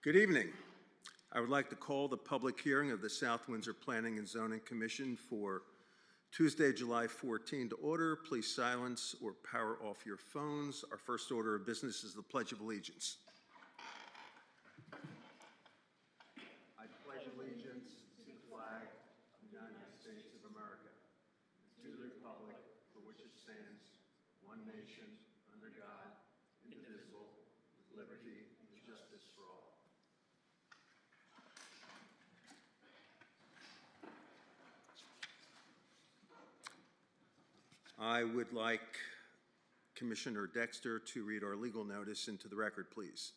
Good evening. I would like to call the public hearing of the South Windsor Planning and Zoning Commission for Tuesday, July 14 to order. Please silence or power off your phones. Our first order of business is the Pledge of Allegiance. I pledge allegiance to the flag of the United States of America, to the republic for which it stands, one nation, under God, indivisible, with liberty and justice for all. I would like Commissioner Dexter to read our legal notice into the record, please.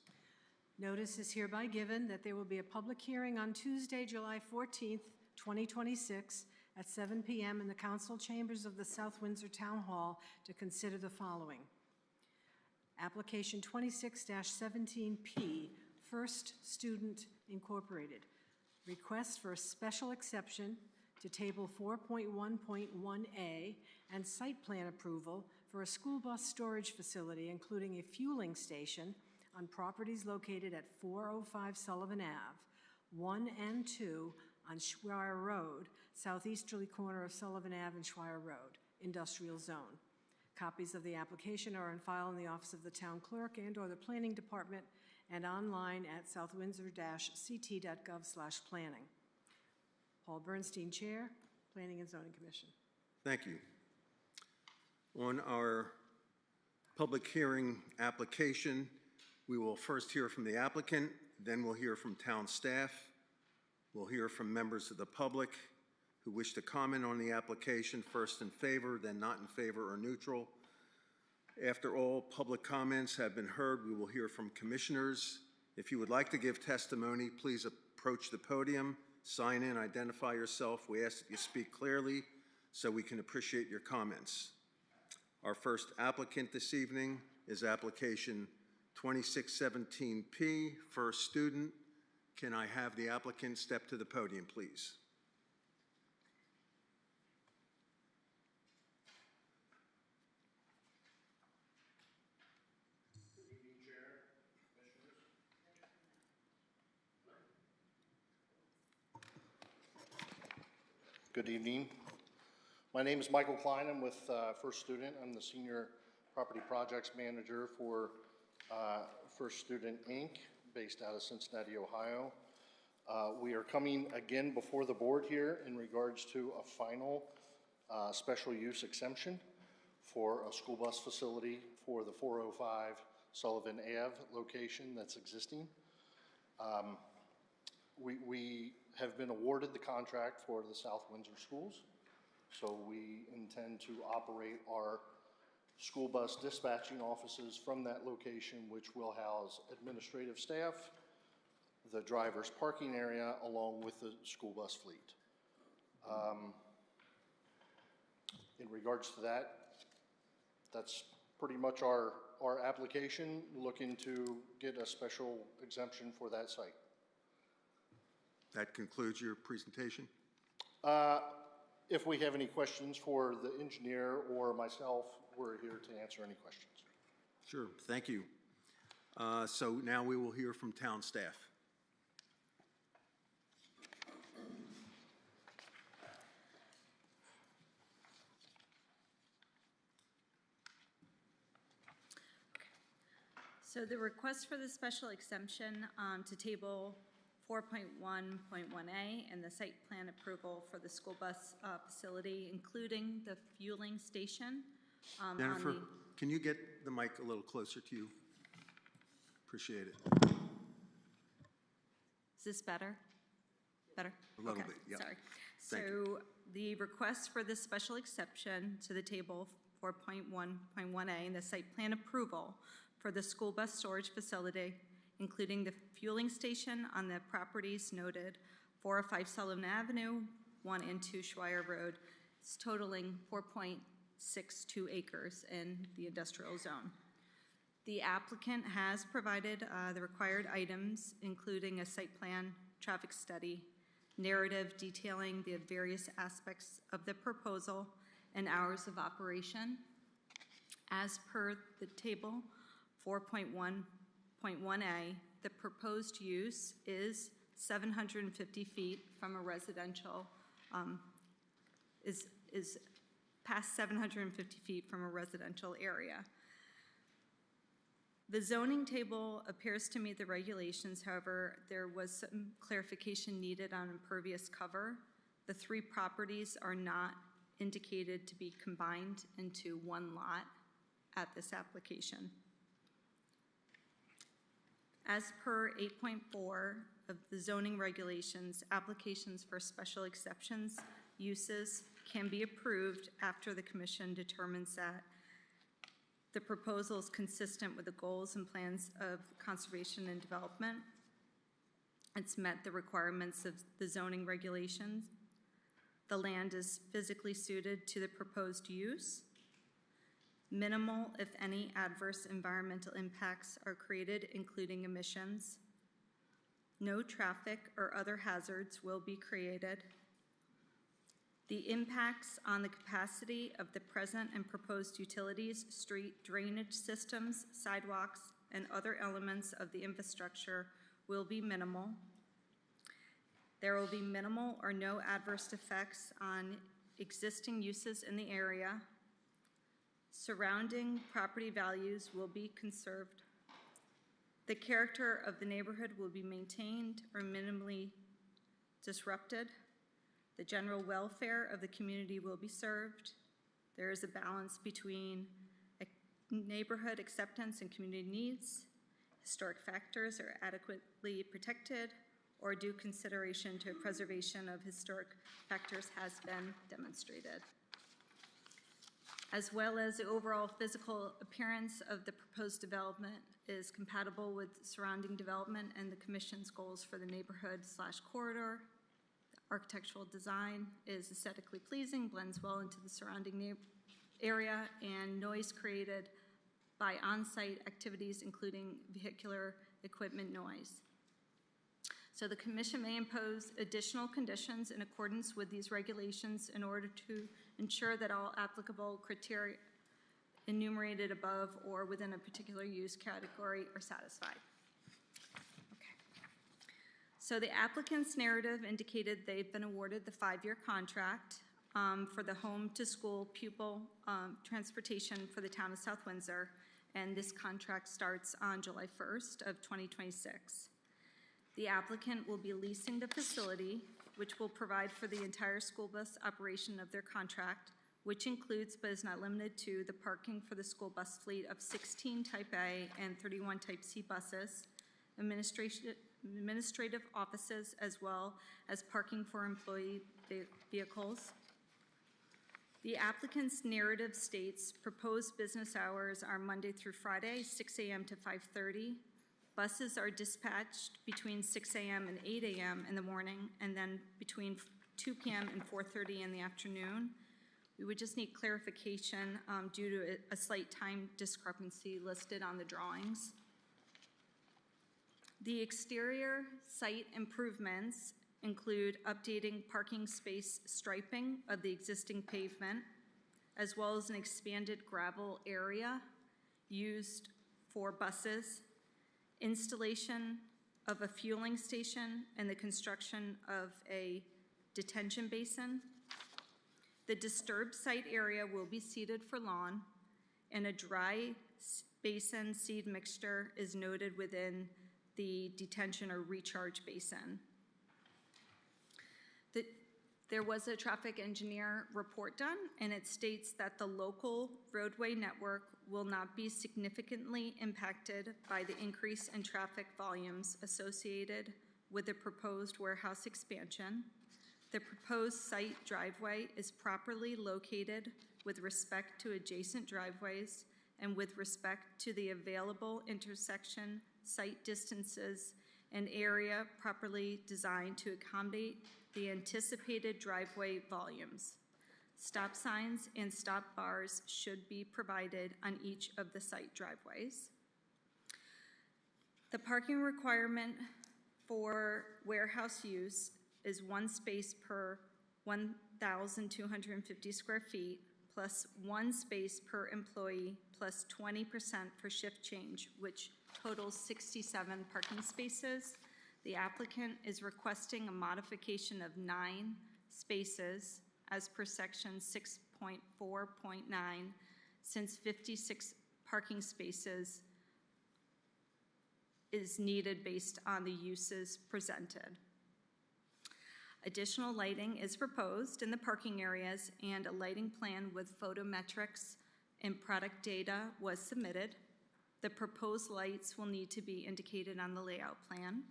Notice is hereby given that there will be a public hearing on Tuesday, July 14th, 2026 at 7 p.m. in the council chambers of the South Windsor Town Hall to consider the following. Application 26-17P, First Student Incorporated. Request for a special exception to Table 4.1.1A and site plan approval for a school bus storage facility, including a fueling station on properties located at 405 Sullivan Ave, 1 and 2 on Schweier Road, southeasterly corner of Sullivan Ave and Schweier Road, industrial zone. Copies of the application are on file in the office of the town clerk and/or the planning department and online at southwindsor-ct.gov/planning. Paul Bernstein, Chair, Planning and Zoning Commission. Thank you. On our public hearing application, we will first hear from the applicant, then we'll hear from town staff. We'll hear from members of the public who wish to comment on the application, first in favor, then not in favor or neutral. After all public comments have been heard, we will hear from commissioners. If you would like to give testimony, please approach the podium, sign in, identify yourself. We ask that you speak clearly so we can appreciate your comments. Our first applicant this evening is application 2617P, First Student. Can I have the applicant step to the podium, please? Good evening, Chair, Commissioners. Good evening. My name is Michael Klein. I'm with First Student. I'm the Senior Property Projects Manager for First Student, Inc., based out of Cincinnati, Ohio. We are coming again before the board here in regards to a final special use exemption for a school bus facility for the 405 Sullivan Ave location that's existing. We have been awarded the contract for the South Windsor schools, so we intend to operate our school bus dispatching offices from that location, which will house administrative staff, the driver's parking area, along with the school bus fleet. In regards to that, that's pretty much our application, looking to get a special exemption for that site. That concludes your presentation? If we have any questions for the engineer or myself, we're here to answer any questions. Sure, thank you. So now we will hear from town staff. So the request for the special exemption to table 4.1.1A and the site plan approval for the school bus facility, including the fueling station. Jennifer, can you get the mic a little closer to you? Appreciate it. Is this better? Better? A little okay. bit, yeah. Sorry. Thank So the request for the special exception to the table 4.1.1A and the site plan approval for the school bus storage facility, including the fueling station on the properties noted 405 Sullivan Avenue, 1 and 2 Schweier Road, is totaling 4.62 acres in the industrial zone. The applicant has provided the required items, including a site plan, traffic study, narrative detailing the various aspects of the proposal, and hours of operation. As per the table 4.1.1A, the proposed use is 750 feet from a residential, is past 750 feet from a residential area. The zoning table appears to meet the regulations, however, there was some clarification needed on impervious cover. The three properties are not indicated to be combined into one lot at this application. As per 8.4 of the zoning regulations, applications for special exceptions, uses can be approved after the commission determines that the proposal is consistent with the goals and plans of conservation and development. It's met the requirements of the zoning regulations. The land is physically suited to the proposed use. Minimal, if any, adverse environmental impacts are created, including emissions. No traffic or other hazards will be created. The impacts on the capacity of the present and proposed utilities, street drainage systems, sidewalks, and other elements of the infrastructure will be minimal. There will be minimal or no adverse effects on existing uses in the area. Surrounding property values will be conserved. The character of the neighborhood will be maintained or minimally disrupted. The general welfare of the community will be served. There is a balance between neighborhood acceptance and community needs. Historic factors are adequately protected, or due consideration to preservation of historic factors has been demonstrated. As well as the overall physical appearance of the proposed development is compatible with surrounding development and the Commission's goals for the neighborhood/corridor. Architectural design is aesthetically pleasing, blends well into the surrounding area, and noise created by on-site activities, including vehicular equipment noise. So the Commission may impose additional conditions in accordance with these regulations in order to ensure that all applicable criteria enumerated above or within a particular use category are satisfied. So the applicant's narrative indicated they've been awarded the 5-year contract for the home-to-school pupil transportation for the town of South Windsor, and this contract starts on July 1st of 2026. The applicant will be leasing the facility, which will provide for the entire school bus operation of their contract, which includes but is not limited to the parking for the school bus fleet of 16 Type A and 31 Type C buses, administrative offices, as well as parking for employee vehicles. The applicant's narrative states proposed business hours are Monday through Friday, 6 a.m. to 5:30. Buses are dispatched between 6 a.m. and 8 a.m. in the morning, and then between 2 p.m. and 4:30 in the afternoon. We would just need clarification due to a slight time discrepancy listed on the drawings. The exterior site improvements include updating parking space striping of the existing pavement, as well as an expanded gravel area used for buses, installation of a fueling station, and the construction of a detention basin. The disturbed site area will be seeded for lawn, and a dry basin seed mixture is noted within the detention or recharge basin. There was a traffic engineer report done, and it states that the local roadway network will not be significantly impacted by the increase in traffic volumes associated with the proposed warehouse expansion. The proposed site driveway is properly located with respect to adjacent driveways and with respect to the available intersection site distances and area properly designed to accommodate the anticipated driveway volumes. Stop signs and stop bars should be provided on each of the site driveways. The parking requirement for warehouse use is 1 space per 1,250 square feet, plus 1 space per employee plus 20% for shift change, which totals 67 parking spaces. The applicant is requesting a modification of 9 spaces as per section 6.4.9, since 56 parking spaces is needed based on the uses presented. Additional lighting is proposed in the parking areas, and a lighting plan with photometrics and product data was submitted. The proposed lights will need to be indicated on the layout plan.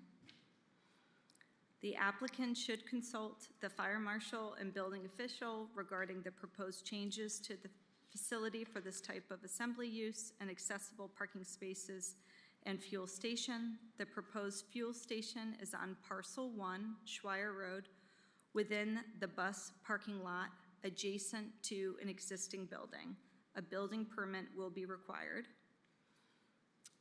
The applicant should consult the fire marshal and building official regarding the proposed changes to the facility for this type of assembly use and accessible parking spaces and fuel station. The proposed fuel station is on Parcel 1, Schweier Road, within the bus parking lot adjacent to an existing building. A building permit will be required.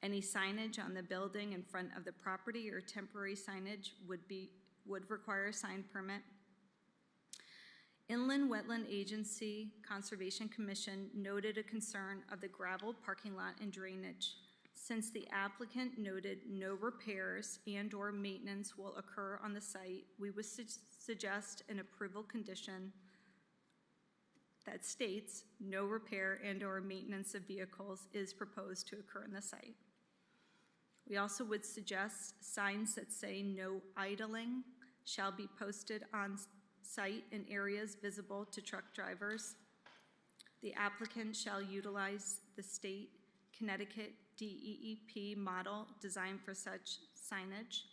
Any signage on the building in front of the property or temporary signage would require a sign permit. Inland Wetland Agency Conservation Commission noted a concern of the gravel parking lot and drainage. Since the applicant noted no repairs and/or maintenance will occur on the site, we would suggest an approval condition that states no repair and/or maintenance of vehicles is proposed to occur on the site. We also would suggest signs that say no idling shall be posted on site in areas visible to truck drivers. The applicant shall utilize the state Connecticut DEEP model designed for such signage.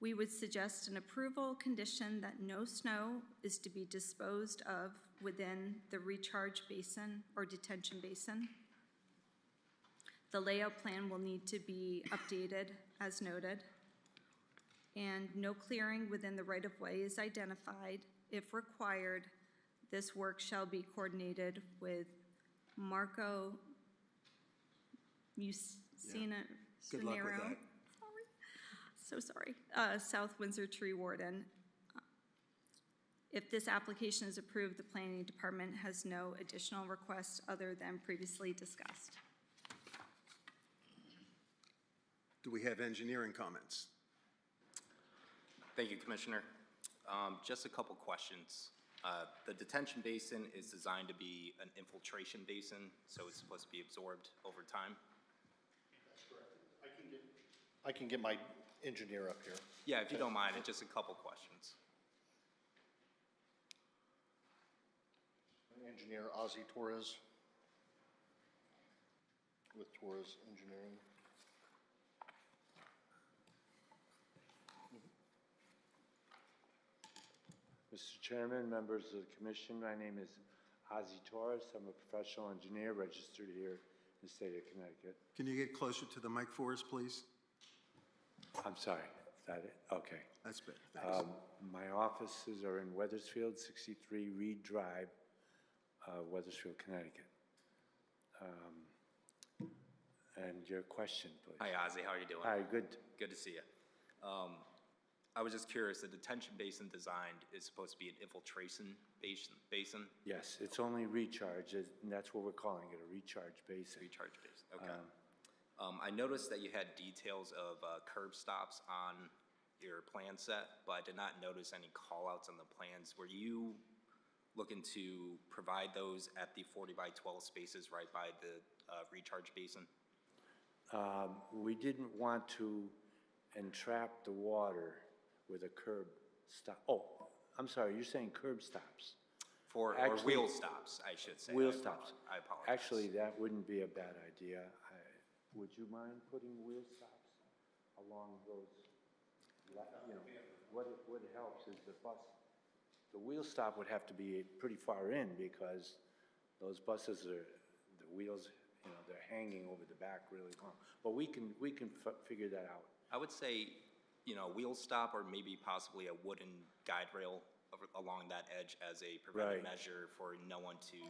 We would suggest an approval condition that no snow is to be disposed of within the recharge basin or detention basin. The layout plan will need to be updated as noted, and no clearing within the right-of-way is identified. If required, this work shall be coordinated with Marco Musina. Good luck with that. Sorry, South Windsor Tree Warden. If this application is approved, the planning department has no additional requests other than previously discussed. Do we have engineering comments? Thank you, Commissioner. Just a couple questions. The detention basin is designed to be an infiltration basin, so it's supposed to be absorbed over time. That's correct. I can get my engineer up here. Yeah, if you don't mind, just a couple questions. Engineer Ozzy Torres with Torres Engineering. Mr. Chairman, members of the commission, my name is Ozzy Torres. I'm a professional engineer registered here in the state of Connecticut. Can you get closer to the mic for us, please? I'm sorry, is that it? Okay. That's better. Thanks. My offices are in Weathersfield, 63 Reed Drive, Weathersfield, Connecticut. And your question, please. Hi, Ozzy. How are you doing? Hi, good. Good to see you. I was just curious, the detention basin designed is supposed to be an infiltration basin? Yes, it's only recharge, and that's what we're calling it, a recharge basin. Recharge basin, okay. I noticed that you had details of curb stops on your plan set, but I did not notice any call-outs on the plans. Were you looking to provide those at the 40 by 12 spaces right by the recharge basin? We didn't want to entrap the water with a curb stop. Oh, I'm sorry, you're saying curb stops. Or wheel stops, I should say. Wheel stops. I apologize. Actually, that wouldn't be a bad idea. Would you mind putting wheel stops along those, what helps is the wheel stop would have to be pretty far in because those buses are, the wheels, they're hanging over the back really long. But we can figure that out. I would say, wheel stop or maybe possibly a wooden guide rail along that edge as a preventive measure for no one to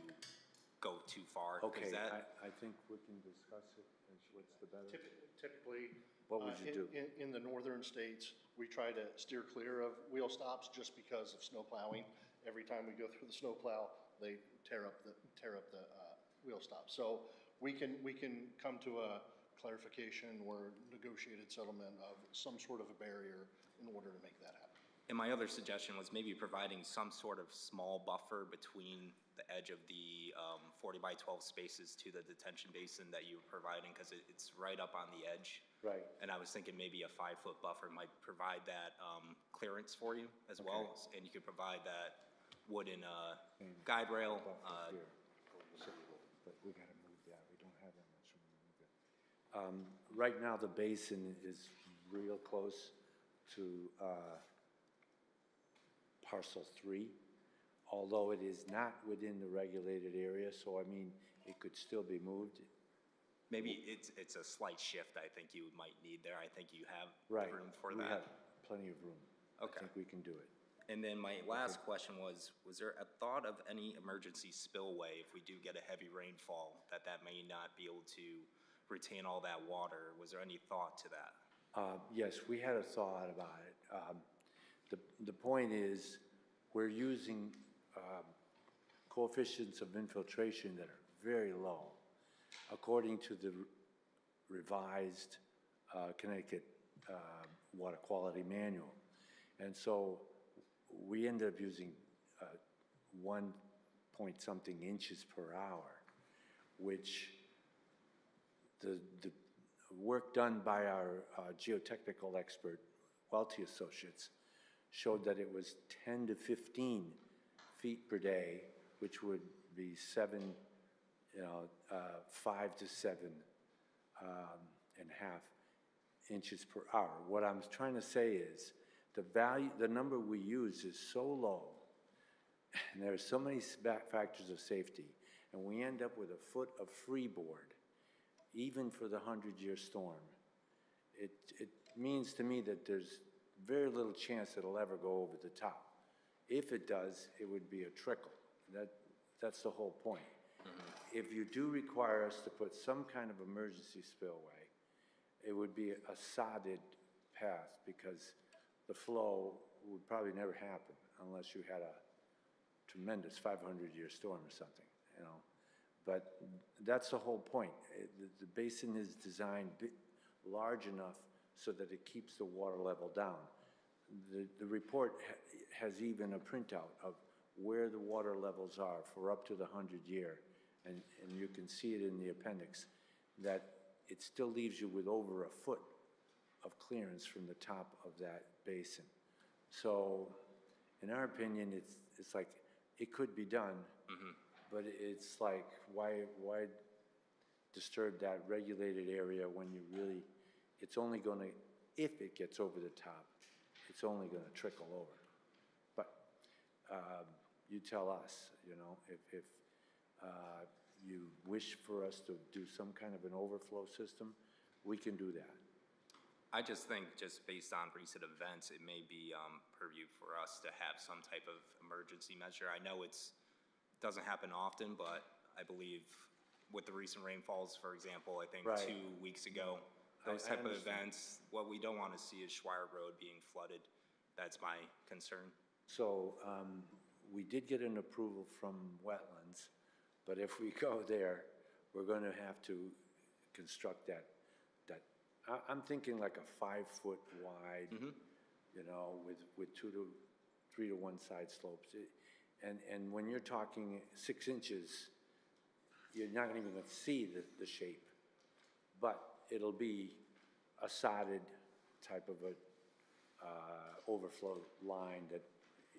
go too far. Okay, I think we can discuss it. What's the better? Typically, What would you do? In the northern states, we try to steer clear of wheel stops just because of snow plowing. Every time we go through the snow plow, they tear up the wheel stop. So we can come to a clarification or negotiated settlement of some sort of a barrier in order to make that happen. And my other suggestion was maybe providing some sort of small buffer between the edge of the 40 by 12 spaces to the detention basin that you were providing, because it's right up on the edge. Right. And I was thinking maybe a 5-foot buffer might provide that clearance for you as well, and you could provide that wooden guide rail. Buffer here. But we gotta move that, we don't have that much room to move it. Right now, the basin is real close to parcel 3, although it is not within the regulated area, so I mean, it could still be moved. Maybe it's a slight shift I think you might need there. I think you have Right. room for We have that. plenty of room. Okay. I think we can do it. And then my last question was there a thought of any emergency spillway if we do get a heavy rainfall, that may not be able to retain all that water? Was there any thought to that? Yes, we had a thought about it. The point is, we're using coefficients of infiltration that are very low, according to the revised Connecticut Water Quality Manual. And so we ended up using 1 point something inches per hour, which the work done by our geotechnical expert, Welty Associates, showed that it was 10 to 15 feet per day, which would be 5 to 7 and a half inches per hour. What I'm trying to say is the number we use is so low, and there are so many factors of safety, and we end up with a foot of freeboard, even for the 100-year storm. It means to me that there's very little chance it'll ever go over the top. If it does, it would be a trickle. That's the whole point. If you do require us to put some kind of emergency spillway, it would be a sodded path, because the flow would probably never happen unless you had a tremendous 500-year storm or something, you know. But that's the whole point. The basin is designed large enough so that it keeps the water level down. The report has even a printout of where the water levels are for up to the 100-year, and you can see it in the appendix, that it still leaves you with over a foot of clearance from the top of that basin. So, in our opinion, it's like, it could be done, but it's like, why disturb that regulated area when you really, it's only gonna, if it gets over the top, it's only gonna trickle over. But you tell us, you know, if you wish for us to do some kind of an overflow system, we can do that. I just think, just based on recent events, it may be purview for us to have some type of emergency measure. I know it doesn't happen often, but I believe with the recent rainfalls, for example, I think Right. 2 weeks ago, those I type of understand. events, what we don't want to see is Schweier Road being flooded. That's my concern. So we did get an approval from wetlands, but if we go there, we're going to have to construct that. I'm thinking like a 5-foot wide, you know, with 2 to 3 to 1 side slopes. And when you're talking 6 inches, you're not even going to see the shape, but it'll be a sodded type of a overflow line that,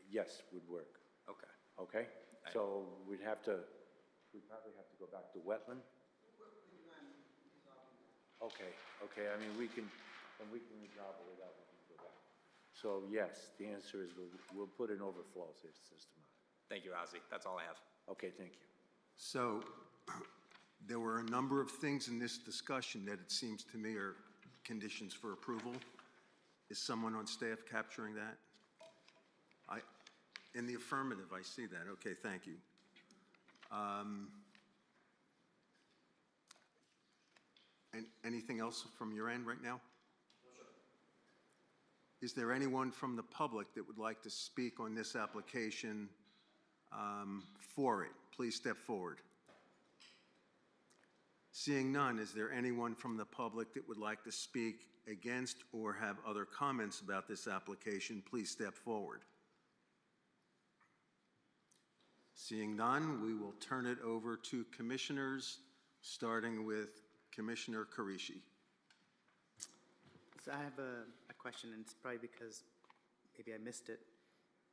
yes, would work. Okay. Okay? So we'd probably have to go back to wetland? Okay, I mean, we can resolve it without, we can go back. So yes, the answer is we'll put an overflow system on it. Thank you, Ozzie. That's all I have. Okay, thank you. So there were a number of things in this discussion that it seems to me are conditions for approval. Is someone on staff capturing that? In the affirmative, I see that. Okay, thank you. And anything else from your end right now? No, sir. Is there anyone from the public that would like to speak on this application for it? Please step forward. Seeing none, is there anyone from the public that would like to speak against or have other comments about this application? Please step forward. Seeing none, we will turn it over to commissioners, starting with Commissioner Karishi. So I have a question, and it's probably because maybe I missed it.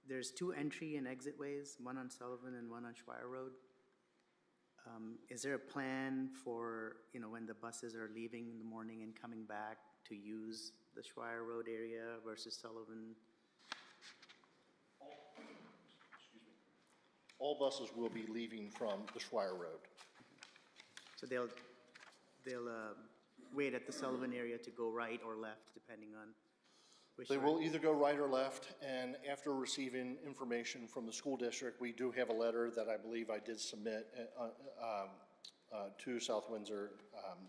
There's 2 entry and exit ways, one on Sullivan and one on Schweier Road. Is there a plan for, when the buses are leaving in the morning and coming back to use the Schweier Road area versus Sullivan? All buses will be leaving from the Schweier Road. So they'll wait at the Sullivan area to go right or left, depending on which They side? will either go right or left, and after receiving information from the school district, we do have a letter that I believe I did submit to South Windsor,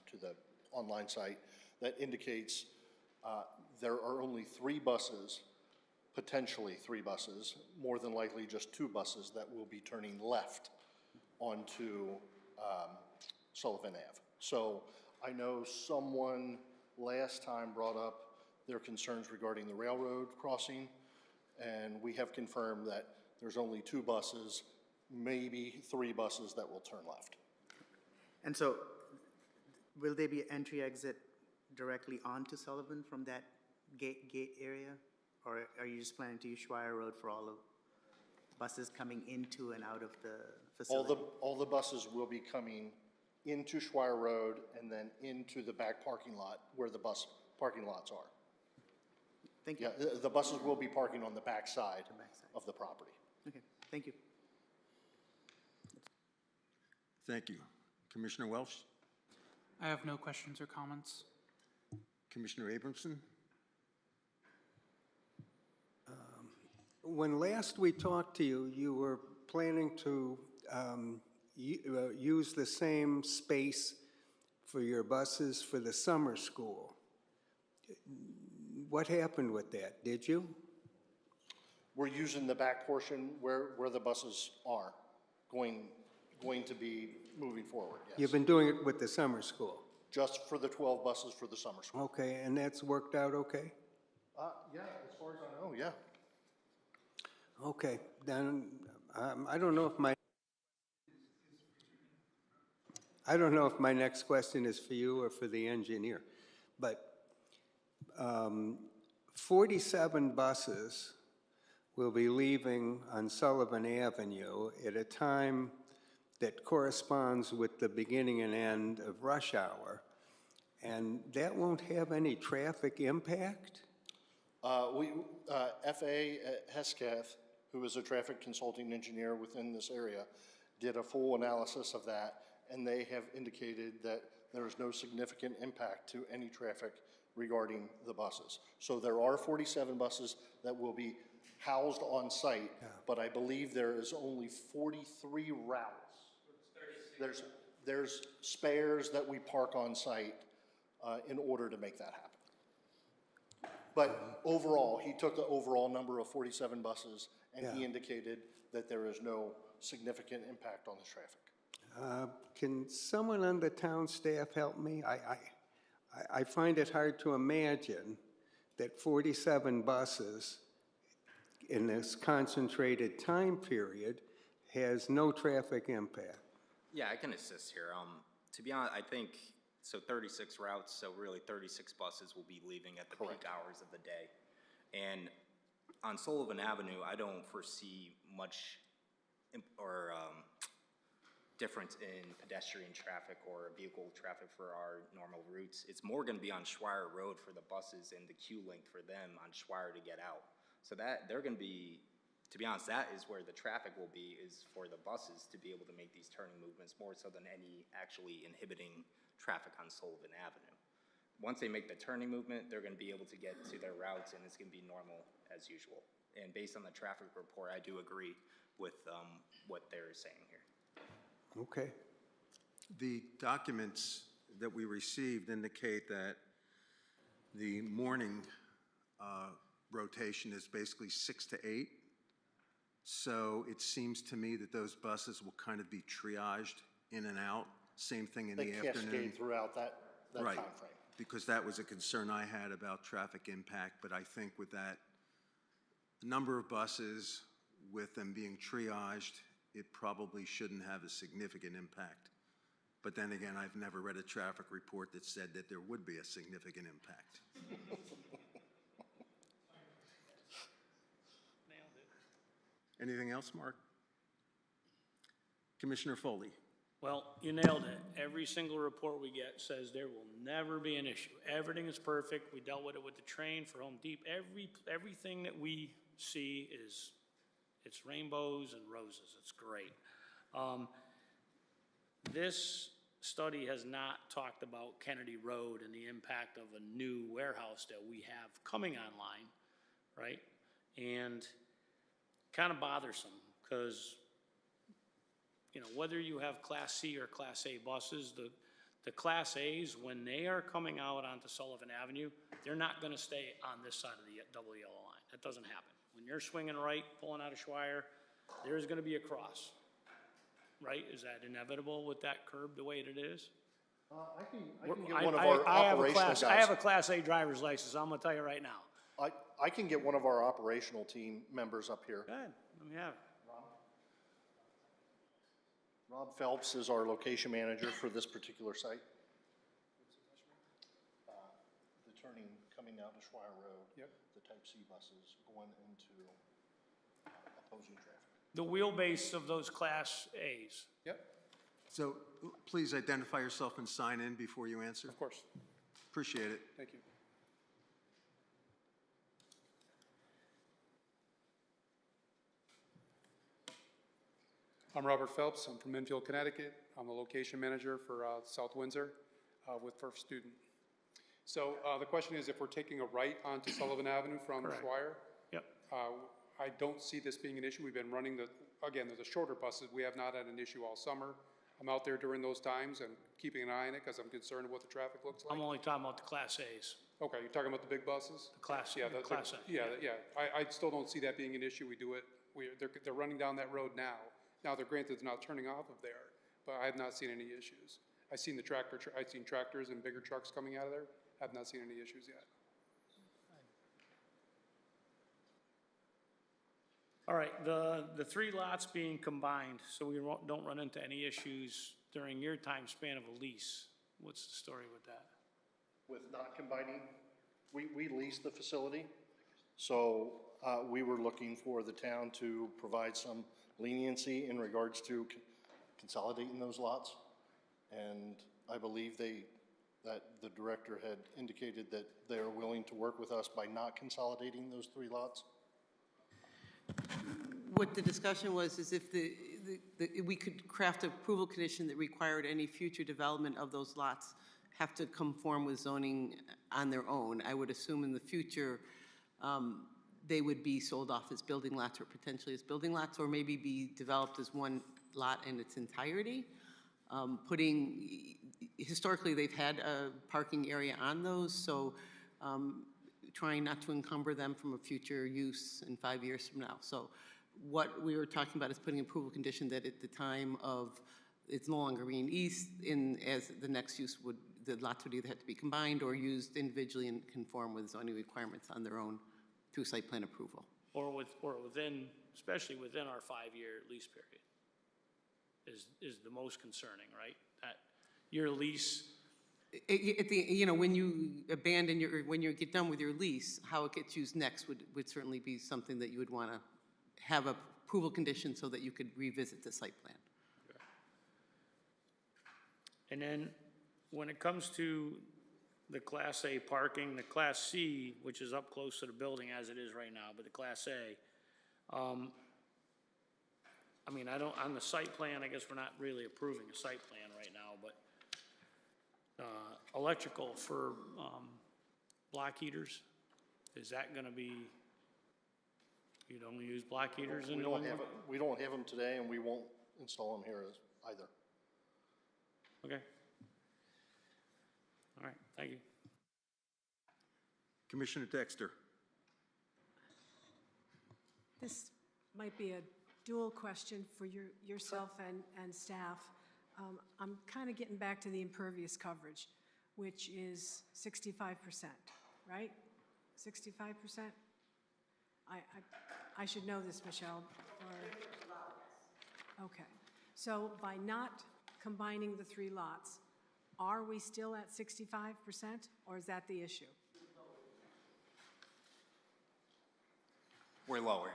to the online site, that indicates there are only 3 buses, potentially 3 buses, more than likely just 2 buses that will be turning left onto Sullivan Ave. So I know someone last time brought up their concerns regarding the railroad crossing, and we have confirmed that there's only 2 buses, maybe 3 buses that will turn left. And so, will there be entry exit directly onto Sullivan from that gate area? Or are you just planning to use Schweier Road for all of buses coming into and out of the facility? All the buses will be coming into Schweier Road and then into the back parking lot where the bus parking lots are. Thank you. Yeah, the buses will be parking on the back side backside. of the property. Okay, thank you. Thank you. Commissioner Welch? I have no questions or comments. Commissioner Abramson? When last we talked to you, you were planning to use the same space for your buses for the summer school. What happened with that? Did you? We're using the back portion where the buses are going to be moving forward, yes. You've been doing it with the summer school? Just for the 12 buses for the summer school. Okay, and that's worked out okay? Yeah, as far as I know, yeah. Okay, then I don't know if my next question is for you or for the engineer, but 47 buses will be leaving on Sullivan Avenue at a time that corresponds with the beginning and end of rush hour, and that won't have any traffic impact? F.A. Hesketh, who is a traffic consulting engineer within this area, did a full analysis of that, and they have indicated that there is no significant impact to any traffic regarding the buses. So there are 47 buses that will be housed on site, but I believe there is only 43 routes. There's spares that we park on site in order to make that happen. But overall, he took the overall number of 47 buses, and he indicated that there is no significant impact on the traffic. Can someone on the town staff help me? I find it hard to imagine that 47 buses in this concentrated time period has no traffic impact. Yeah, I can assist here. To be honest, I think, so 36 routes, so really 36 buses will be leaving at the peak hours of the day. And on Sullivan Avenue, I don't foresee much difference in pedestrian traffic or vehicle traffic for our normal routes. It's more going to be on Schweier Road for the buses and the queue length for them on Schweier to get out. So that they're going to be, to be honest, that is where the traffic will be, is for the buses to be able to make these turning movements more so than any actually inhibiting traffic on Sullivan Avenue. Once they make the turning movement, they're going to be able to get to their routes, and it's going to be normal as usual. And based on the traffic report, I do agree with what they're saying here. Okay. The documents that we received indicate that the morning rotation is basically 6 to 8. So it seems to me that those buses will kind of be triaged in and out. Same thing in They the afternoon. cascade throughout that Right, timeframe. because that was a concern I had about traffic impact, but I think with that number of buses, with them being triaged, it probably shouldn't have a significant impact. But then again, I've never read a traffic report that said that there would be a significant impact. Anything else, Mark? Commissioner Foley? Well, you nailed it. Every single report we get says there will never be an issue. Everything is perfect. We dealt with it with the train for Home Depot. Everything that we see it's rainbows and roses. It's great. This study has not talked about Kennedy Road and the impact of a new warehouse that we have coming online, right? And kind of bothersome because, you know, whether you have Class C or Class A buses, the Class A's, when they are coming out onto Sullivan Avenue, they're not going to stay on this side of the double yellow line. That doesn't happen. When you're swinging right, pulling out of Schweier, there's going to be a cross, right? Is that inevitable with that curb the way it is? I can get one of our operational guys. I have a Class A driver's license, I'm going to tell you right now. I can get one of our operational team members up here. Go ahead, let me have it. Rob Phelps is our location manager for this particular site. The turning coming down to Schweier Road. Yep. The Type C buses going into opposing traffic. The wheelbase of those Class A's. Yep. So please identify yourself and sign in before you answer. Of course. Appreciate it. Thank you. I'm Robert Phelps. I'm from Enfield, Connecticut. I'm the location manager for South Windsor with First Student. So the question is, if we're taking a right onto Sullivan Avenue from Schweier, Yep. I don't see this being an issue. We've been running again, the shorter buses. We have not had an issue all summer. I'm out there during those times and keeping an eye on it because I'm concerned with what the traffic looks like. I'm only talking about the Class A's. Okay, you're talking about the big buses? The Class, Yeah, the Class A. Yeah, yeah. I still don't see that being an issue. We do it. They're running down that road now. Now, they're granted they're not turning off of there, but I have not seen any issues. I've seen I've seen tractors and bigger trucks coming out of there. I have not seen any issues yet. All right, the three lots being combined, so we don't run into any issues during your time span of a lease. What's the story with that? With not combining, we lease the facility, so we were looking for the town to provide some leniency in regards to consolidating those lots. And I believe that the director had indicated that they're willing to work with us by not consolidating those three lots. What the discussion was is if we could craft an approval condition that required any future development of those lots have to conform with zoning on their own. I would assume in the future they would be sold off as building lots or potentially as building lots, or maybe be developed as one lot in its entirety. Historically, they've had a parking area on those, so trying not to encumber them from a future use in 5 years from now. So what we were talking about is putting approval condition that at the time of it's no longer being leased as the next use the lots would either have to be combined or used individually and conform with zoning requirements on their own through site plan approval. Or within, especially within our 5-year lease period is the most concerning, right? That your lease. When you abandon when you get done with your lease, how it gets used next would certainly be something that you would want to have a approval condition so that you could revisit the site plan. Okay. And then when it comes to the Class A parking, the Class C, which is up close to the building as it is right now, but the Class A, I mean, on the site plan, I guess we're not really approving a site plan right now, but electrical for block heaters, is that gonna be, you don't use block heaters in New England? We don't have them today, and we won't install them here either. Okay. All right, thank you. Commissioner Dexter. This might be a dual question for yourself and staff. I'm kind of getting back to the impervious coverage, which is 65%, right? 65%? I should know this, Michelle. Okay. So by not combining the 3 lots, are we still at 65%, or is that the issue? We're lower.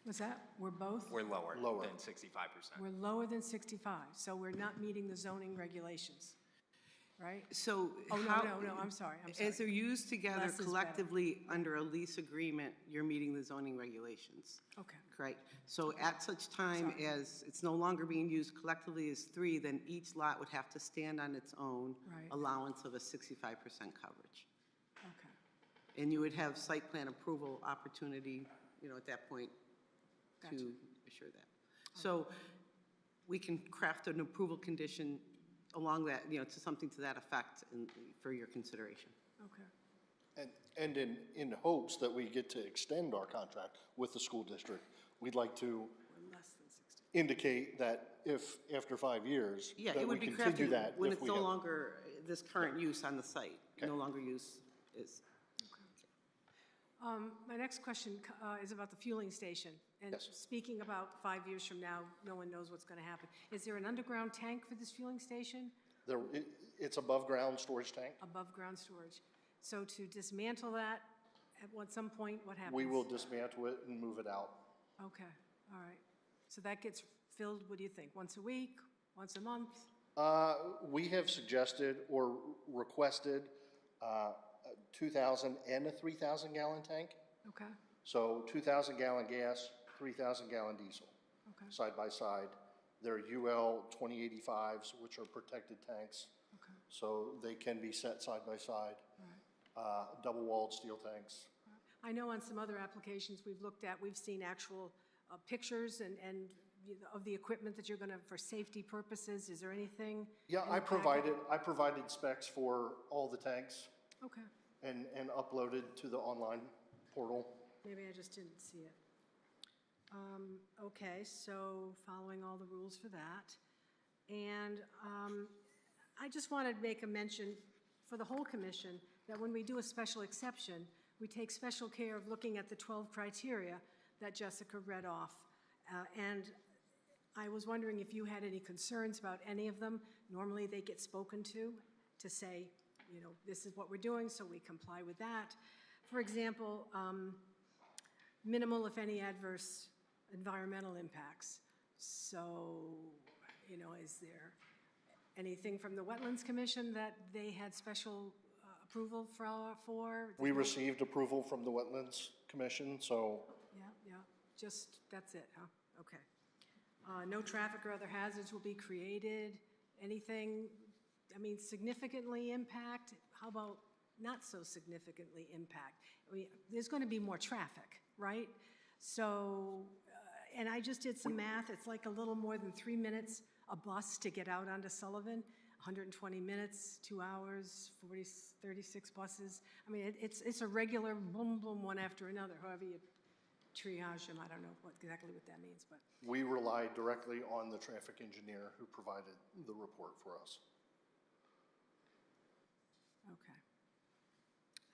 What's that? We're both? We're lower than 65%. We're lower than 65, so we're not meeting the zoning regulations, right? So Oh, how? no, I'm sorry. As they're used together Less is better. collectively under a lease agreement, you're meeting the zoning regulations. Okay. Correct. So at such time as it's no longer being used collectively as 3, then each lot would have to stand on its own Right. allowance of a 65% coverage. Okay. And you would have site plan approval opportunity, at that point Gotcha. to assure that. So we can craft an approval condition along that, to something to that effect for your consideration. Okay. And in hopes that we get to extend our contract with the school district, we'd like to We're less than 60. indicate that if, after 5 years, Yeah, that it we would be continue crafted that. when if it's we no have- longer this current use on the site, no longer use is. My next question is about the fueling station. And Yes. speaking about 5 years from now, no one knows what's going to happen. Is there an underground tank for this fueling station? It's above-ground storage tank. Above-ground storage. So to dismantle that, at some point, what happens? We will dismantle it and move it out. Okay, all right. So that gets filled, what do you think, once a week, once a month? We have suggested or requested 2,000 and a 3,000 gallon tank. Okay, So 2,000 gallon gas, 3,000 gallon diesel, okay, side by side. They're UL 2085s, which are protected tanks, okay, so they can be set side by side. all right. Double-walled steel tanks. I know on some other applications we've looked at, we've seen actual pictures and of the equipment that you're going to, for safety purposes. Is there anything? Yeah, in I the packet? provided specs for all the tanks Okay, and uploaded to the online portal. maybe I just didn't see it. Okay, so following all the rules for that. And I just wanted to make a mention for the whole commission that when we do a special exception, we take special care of looking at the 12 criteria that Jessica read off. And I was wondering if you had any concerns about any of them. Normally, they get spoken to say, this is what we're doing, so we comply with that. For example, minimal, if any, adverse environmental impacts. So, is there anything from the Wetlands Commission that they had special approval for? We received approval from the Wetlands Commission, so Yeah, just, that's it, huh? Okay. No traffic or other hazards will be created. Anything, significantly impact? How about not so significantly impact? There's going to be more traffic, right? So, and I just did some math. It's like a little more than 3 minutes a bus to get out onto Sullivan. 120 minutes, 2 hours, 36 buses. It's a regular boom, boom, one after another, however you triage them. I don't know exactly what that means, but. we relied directly on the traffic engineer who provided the report for us. Okay.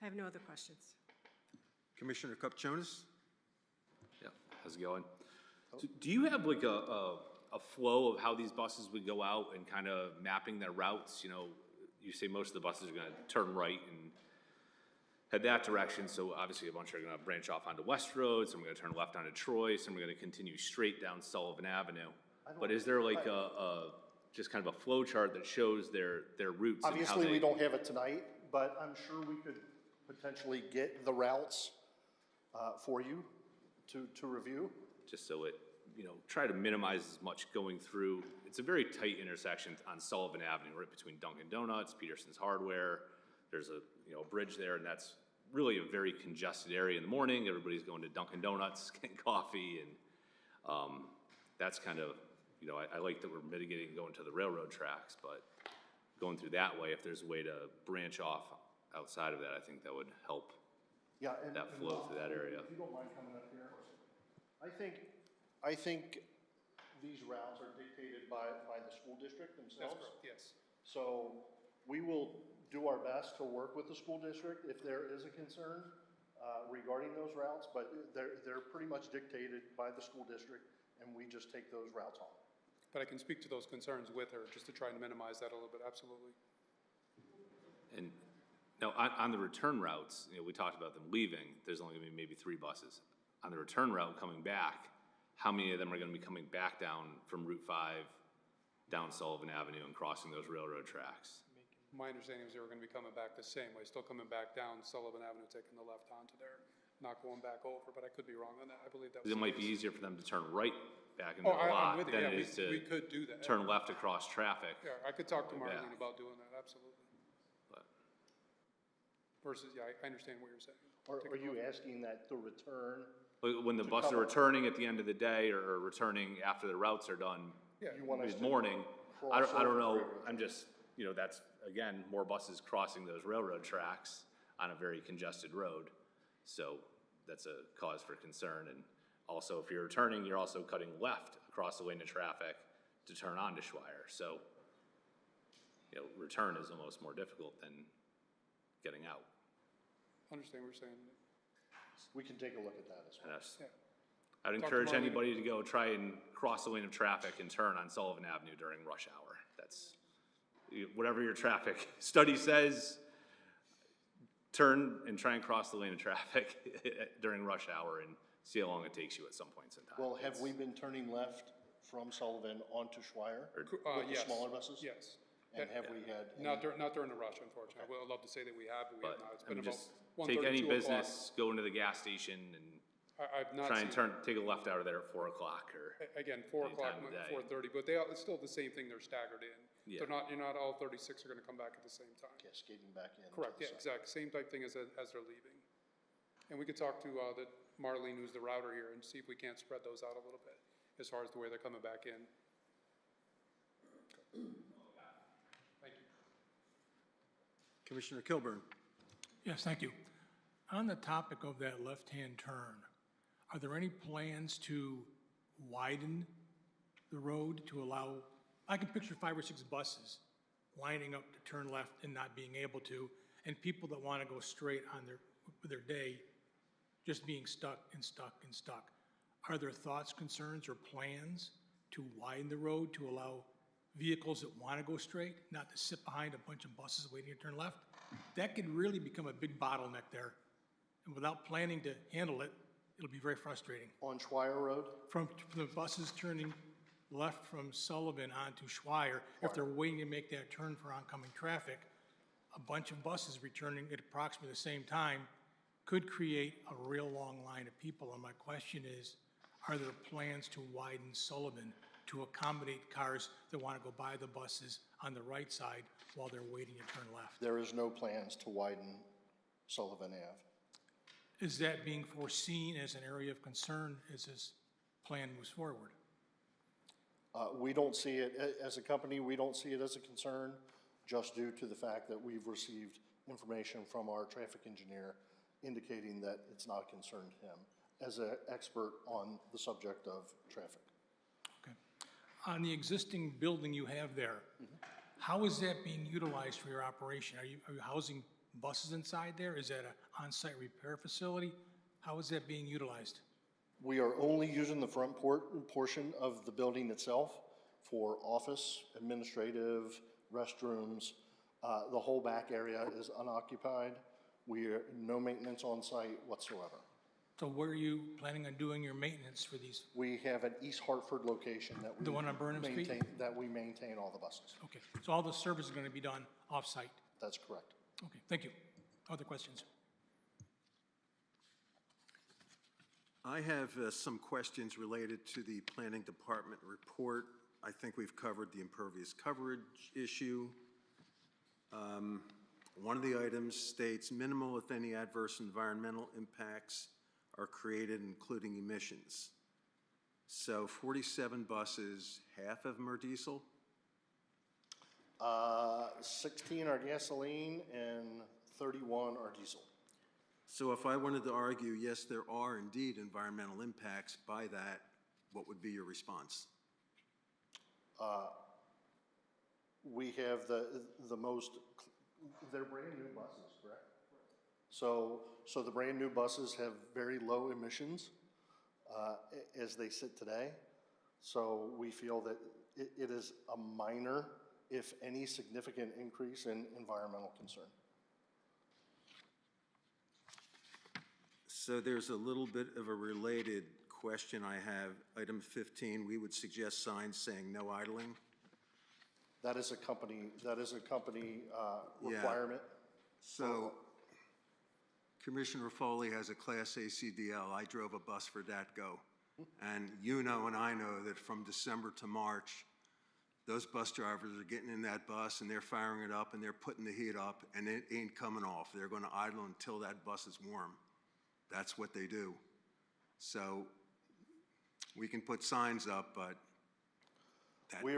I have no other questions. Commissioner Kupchonis? Yeah, how's it going? So do you have like a flow of how these buses would go out and kind of mapping their routes? You say most of the buses are going to turn right and head that direction, so obviously a bunch are going to branch off onto West Road, some are going to turn left onto Troy, some are going to continue straight down Sullivan Avenue. But is there like just kind of a flow chart that shows their routes? and how Obviously, they- we don't have it tonight, but I'm sure we could potentially get the routes for you to review. Just so it, try to minimize as much going through. It's a very tight intersection on Sullivan Avenue, right between Dunkin' Donuts, Peterson's Hardware. There's a, bridge there, and that's really a very congested area in the morning. Everybody's going to Dunkin' Donuts, getting coffee, and that's kind of, I like that we're mitigating going to the railroad tracks, but going through that way, if there's a way to branch off outside of that, I think that would help Yeah, that flow through that area. If you don't mind coming up here. I think I think these routes are dictated by the school district That's themselves. correct, yes. So we will do our best to work with the school district if there is a concern regarding those routes, but they're pretty much dictated by the school district, and we just take those routes on. But I can speak to those concerns with her, just to try and minimize that a little bit, absolutely. And now, on the return routes, we talked about them leaving, there's only gonna be maybe 3 buses. On the return route coming back, how many of them are gonna be coming back down from Route 5, down Sullivan Avenue and crossing those railroad tracks? My understanding was they were gonna be coming back the same way, still coming back down Sullivan Avenue, taking the left onto there, not going back over, but I could be wrong on that, I believe that was. It the might be case. easier for them to turn right back into Oh, the I'm lot with you, than yeah, it is we to could do that. turn left across traffic. Yeah, I could talk to Way back. Marlene about doing that, absolutely. But Versus, yeah, I understand what you're saying. Are you asking that the return, when the buses are returning at the end of the day or returning after the routes are done Yeah, you want us to? mid-morning, I cross don't over know, railroad I'm just, that's, again, more buses crossing those railroad tracks on a very congested road. So that's a cause for concern. And also, if you're returning, you're also cutting left across the lane of traffic to turn onto Schweier. So, return is almost more difficult than getting out. Understand what you're saying. We can take a look at that as And well. that's, Yeah. I'd Dr. encourage Marley? anybody to go try and cross the lane of traffic and turn on Sullivan Avenue during rush hour. That's, whatever your traffic study says, turn and try and cross the lane of traffic during rush hour and see how long it takes you at some points in time. Well, have we been turning left from Sullivan onto Schweier with the Yes. smaller buses? Yes. And have we had? Not during the rush, unfortunately. I would love to say that we have, but we have But not. It's I been mean, about just 1:30, take any 2 o'clock. business, go into the gas station and I've not try seen. and take a left out of there at 4 o'clock or. Again, 4 any o'clock, time of day. 4:30, but it's still the same thing, they're staggered in. Yeah. You're not all 36 are gonna come back at the same time. Cascading back in. to Correct, the yeah, side. exactly, same type thing as they're leaving. And we could talk to, the Marlene, who's the router here, and see if we can't spread those out a little bit, as far as the way they're coming back in. Thank you. Commissioner Kilburn. Yes, thank you. On the topic of that left-hand turn, are there any plans to widen the road to allow, I can picture 5 or 6 buses lining up to turn left and not being able to, and people that want to go straight on their day just being stuck and stuck and stuck. Are there thoughts, concerns, or plans to widen the road to allow vehicles that want to go straight, not to sit behind a bunch of buses waiting to turn left? That could really become a big bottleneck there. And without planning to handle it, it'll be very frustrating. On Schweier Road? From the buses turning left from Sullivan onto Schweier, if they're waiting to make that turn for oncoming traffic, a bunch of buses returning at approximately the same time could create a real long line of people. And my question is, are there plans to widen Sullivan to accommodate cars that want to go by the buses on the right side while they're waiting to turn left? There is no plans to widen Sullivan Ave. Is that being foreseen as an area of concern as this plan moves forward? We don't see it, as a company, we don't see it as a concern, just due to the fact that we've received information from our traffic engineer indicating that it's not a concern to him, as an expert on the subject of traffic. Okay. On the existing building you have there, how is that being utilized for your operation? Are you housing buses inside there? Is that an on-site repair facility? How is that being utilized? We are only using the front portion of the building itself for office, administrative, restrooms. The whole back area is unoccupied. No maintenance on site whatsoever. So where are you planning on doing your maintenance for these? We have an East Hartford location that we The one on Burnham Street? that we maintain all the buses. Okay, so all the service is going to be done off-site? That's correct. Okay, thank you. Other questions? I have some questions related to the Planning Department report. I think we've covered the impervious coverage issue. One of the items states minimal, if any, adverse environmental impacts are created, including emissions. So 47 buses, half of them are diesel? 16 are gasoline and 31 are diesel. So if I wanted to argue, yes, there are indeed environmental impacts by that, what would be your response? We have the most, they're brand-new buses, correct? So the brand-new buses have very low emissions as they sit today. So we feel that it is a minor, if any, significant increase in environmental concern. So there's a little bit of a related question I have. Item 15, we would suggest signs saying no idling. That is a company Yeah. requirement. So Commissioner Foley has a Class A CDL. I drove a bus for DATCO. And you know and I know that from December to March, those bus drivers are getting in that bus and they're firing it up and they're putting the heat up and it ain't coming off. They're going to idle until that bus is warm. That's what they do. So we can put signs up, but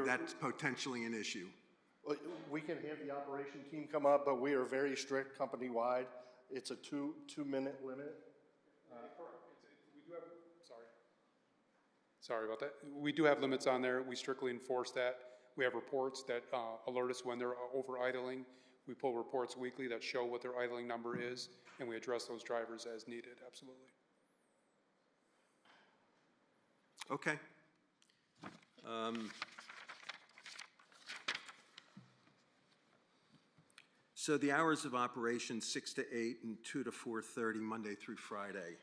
that's potentially an issue. We can have the operation team come up, but we are very strict company-wide. It's a two-minute limit. We do have, sorry about that. We do have limits on there. We strictly enforce that. We have reports that alert us when they're over idling. We pull reports weekly that show what their idling number is, and we address those drivers as needed, absolutely. Okay. So the hours of operation, 6 to 8 and 2 to 4:30, Monday through Friday.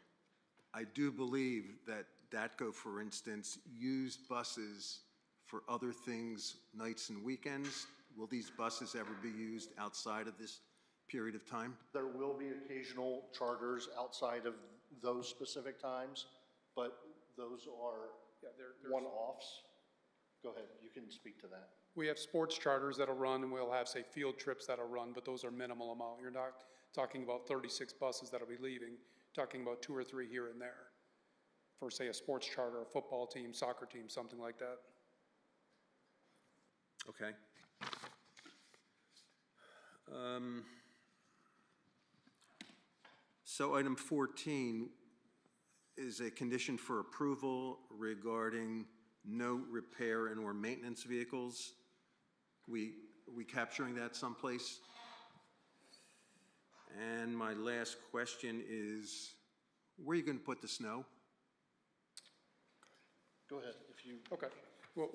I do believe that DATCO, for instance, used buses for other things, nights and weekends. Will these buses ever be used outside of this period of time? There will be occasional charters outside of those specific times, but those are one-offs. Go ahead, you can speak to that. We have sports charters that'll run, and we'll have, say, field trips that'll run, but those are minimal amount. You're not talking about 36 buses that'll be leaving, talking about 2 or 3 here and there for, say, a sports charter, a football team, soccer team, something like that. Okay. So item 14 is a condition for approval regarding no repair and or maintenance vehicles. We capturing that someplace? And my last question is, where are you going to put the snow? Go ahead, if you. Okay. Well,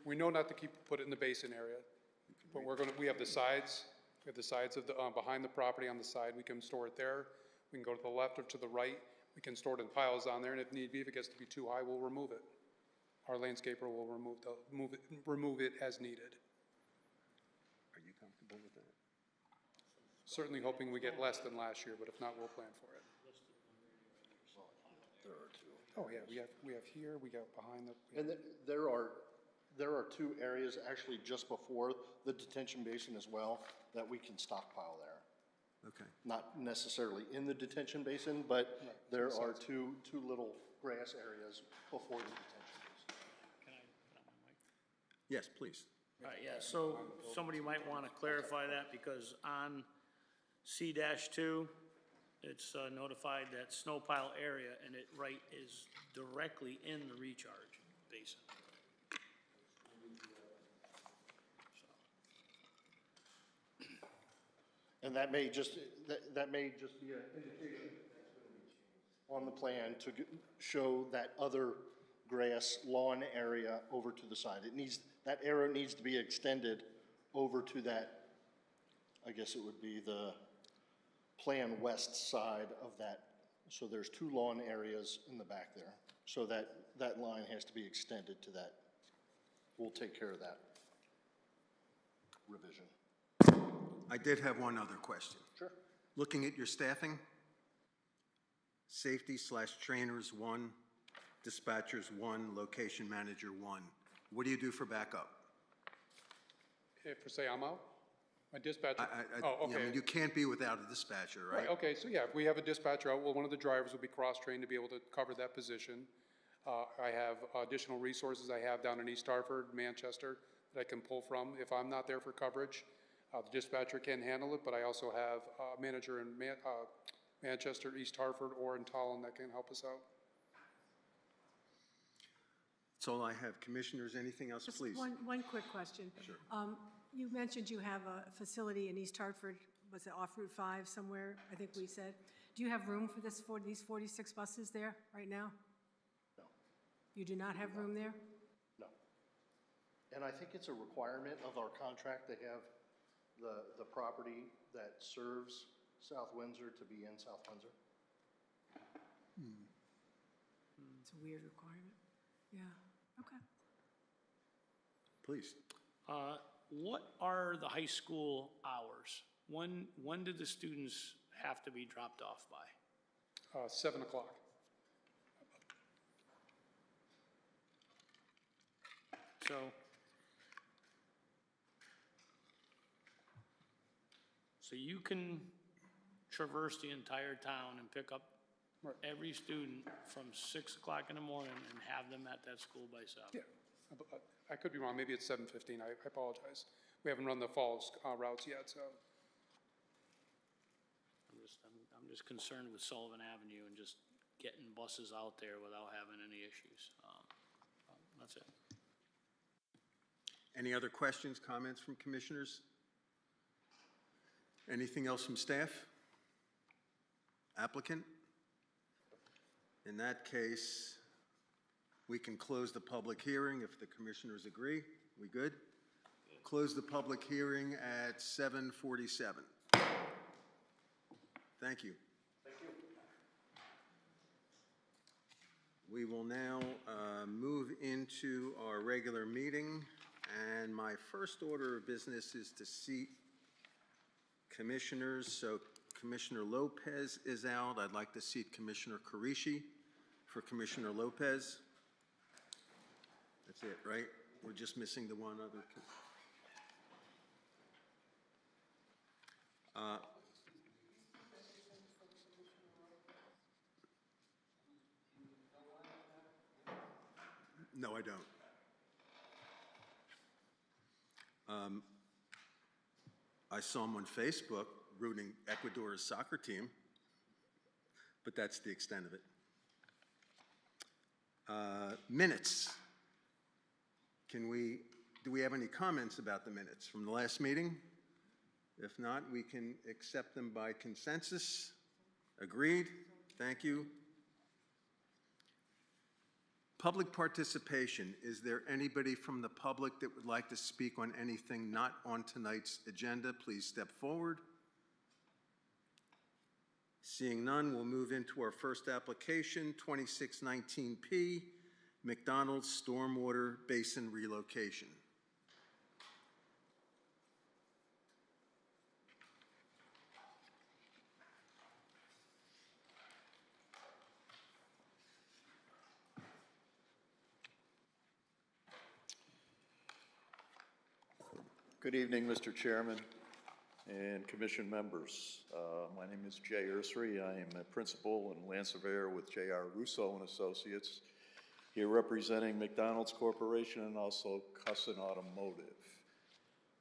we know not to put it in the basin area, but we have the sides. We have the sides of the, behind the property on the side. We can store it there. We can go to the left or to the right. We can store it in piles on there, and if need be, if it gets to be too high, we'll remove it. Our landscaper will remove it as needed. Are you comfortable with that? Certainly hoping we get less than last year, but if not, we'll plan for it. Oh, yeah, we have here, we got behind the. And there are 2 areas actually just before the detention basin as well that we can stockpile there. Okay. Not necessarily in the detention basin, but there are two little grass areas before the detention basin. Can I put on my mic? Yes, please. All right, yeah, so somebody might want to clarify that because on C-2, it's notified that snow pile area and it is directly in the recharge basin. And that may just be an indication on the plan to show that other grass lawn area over to the side. That arrow needs to be extended over to that, I guess it would be the plan west side of that. So there's 2 lawn areas in the back there. So that line has to be extended to that. We'll take care of that revision. I did have one other question. Sure. Looking at your staffing, safety/trainers 1, dispatchers 1, location manager 1. What do you do for backup? If, say, I'm out, my dispatcher. Yeah, okay. I mean, you can't be without a dispatcher, right? Right, okay, so yeah, if we have a dispatcher out, well, one of the drivers will be cross-trained to be able to cover that position. I have additional resources I have down in East Hartford, Manchester, that I can pull from if I'm not there for coverage. The dispatcher can handle it, but I also have a manager in Manchester, East Hartford, or in Tallinn that can help us out. That's all I have. Commissioners, anything else, Just please? one quick question. Sure. You mentioned you have a facility in East Hartford, was it off Route 5 somewhere, I think we said? Do you have room for these 46 buses there right now? No, You do not have room there? no. And I think it's a requirement of our contract to have the property that serves South Windsor to be in South Windsor. It's a weird requirement. Yeah, okay. Please. What are the high school hours? When do the students have to be dropped off by? 7 o'clock. So you can traverse the entire town and pick up Right. every student from 6 o'clock in the morning and have them at that school by 7? Yeah, I could be wrong, maybe it's 7:15, I apologize. We haven't run the falls routes yet, so. I'm just concerned with Sullivan Avenue and just getting buses out there without having any issues. That's it. Any other questions, comments from commissioners? Anything else from staff? Applicant? In that case, we can close the public hearing if the commissioners agree. We good? Close the public hearing at 7:47. Thank you. Thank you. We will now move into our regular meeting, and my first order of business is to seat commissioners. So Commissioner Lopez is out. I'd like to seat Commissioner Karishi for Commissioner Lopez. That's it, right? We're just missing the one other. No, I don't. I saw him on Facebook rooting Ecuador's soccer team, but that's the extent of it. Minutes. Do we have any comments about the minutes from the last meeting? If not, we can accept them by consensus. Agreed? Thank you. Public participation. Is there anybody from the public that would like to speak on anything not on tonight's agenda? Please step forward. Seeing none, we'll move into our first application, 2619P, McDonald's Stormwater Basin Relocation. Good evening, Mr. Chairman and Commission members. My name is Jay Ursary. I am a principal and land surveyor with J.R. Russo and Associates, here representing McDonald's Corporation and also Cussin Automotive.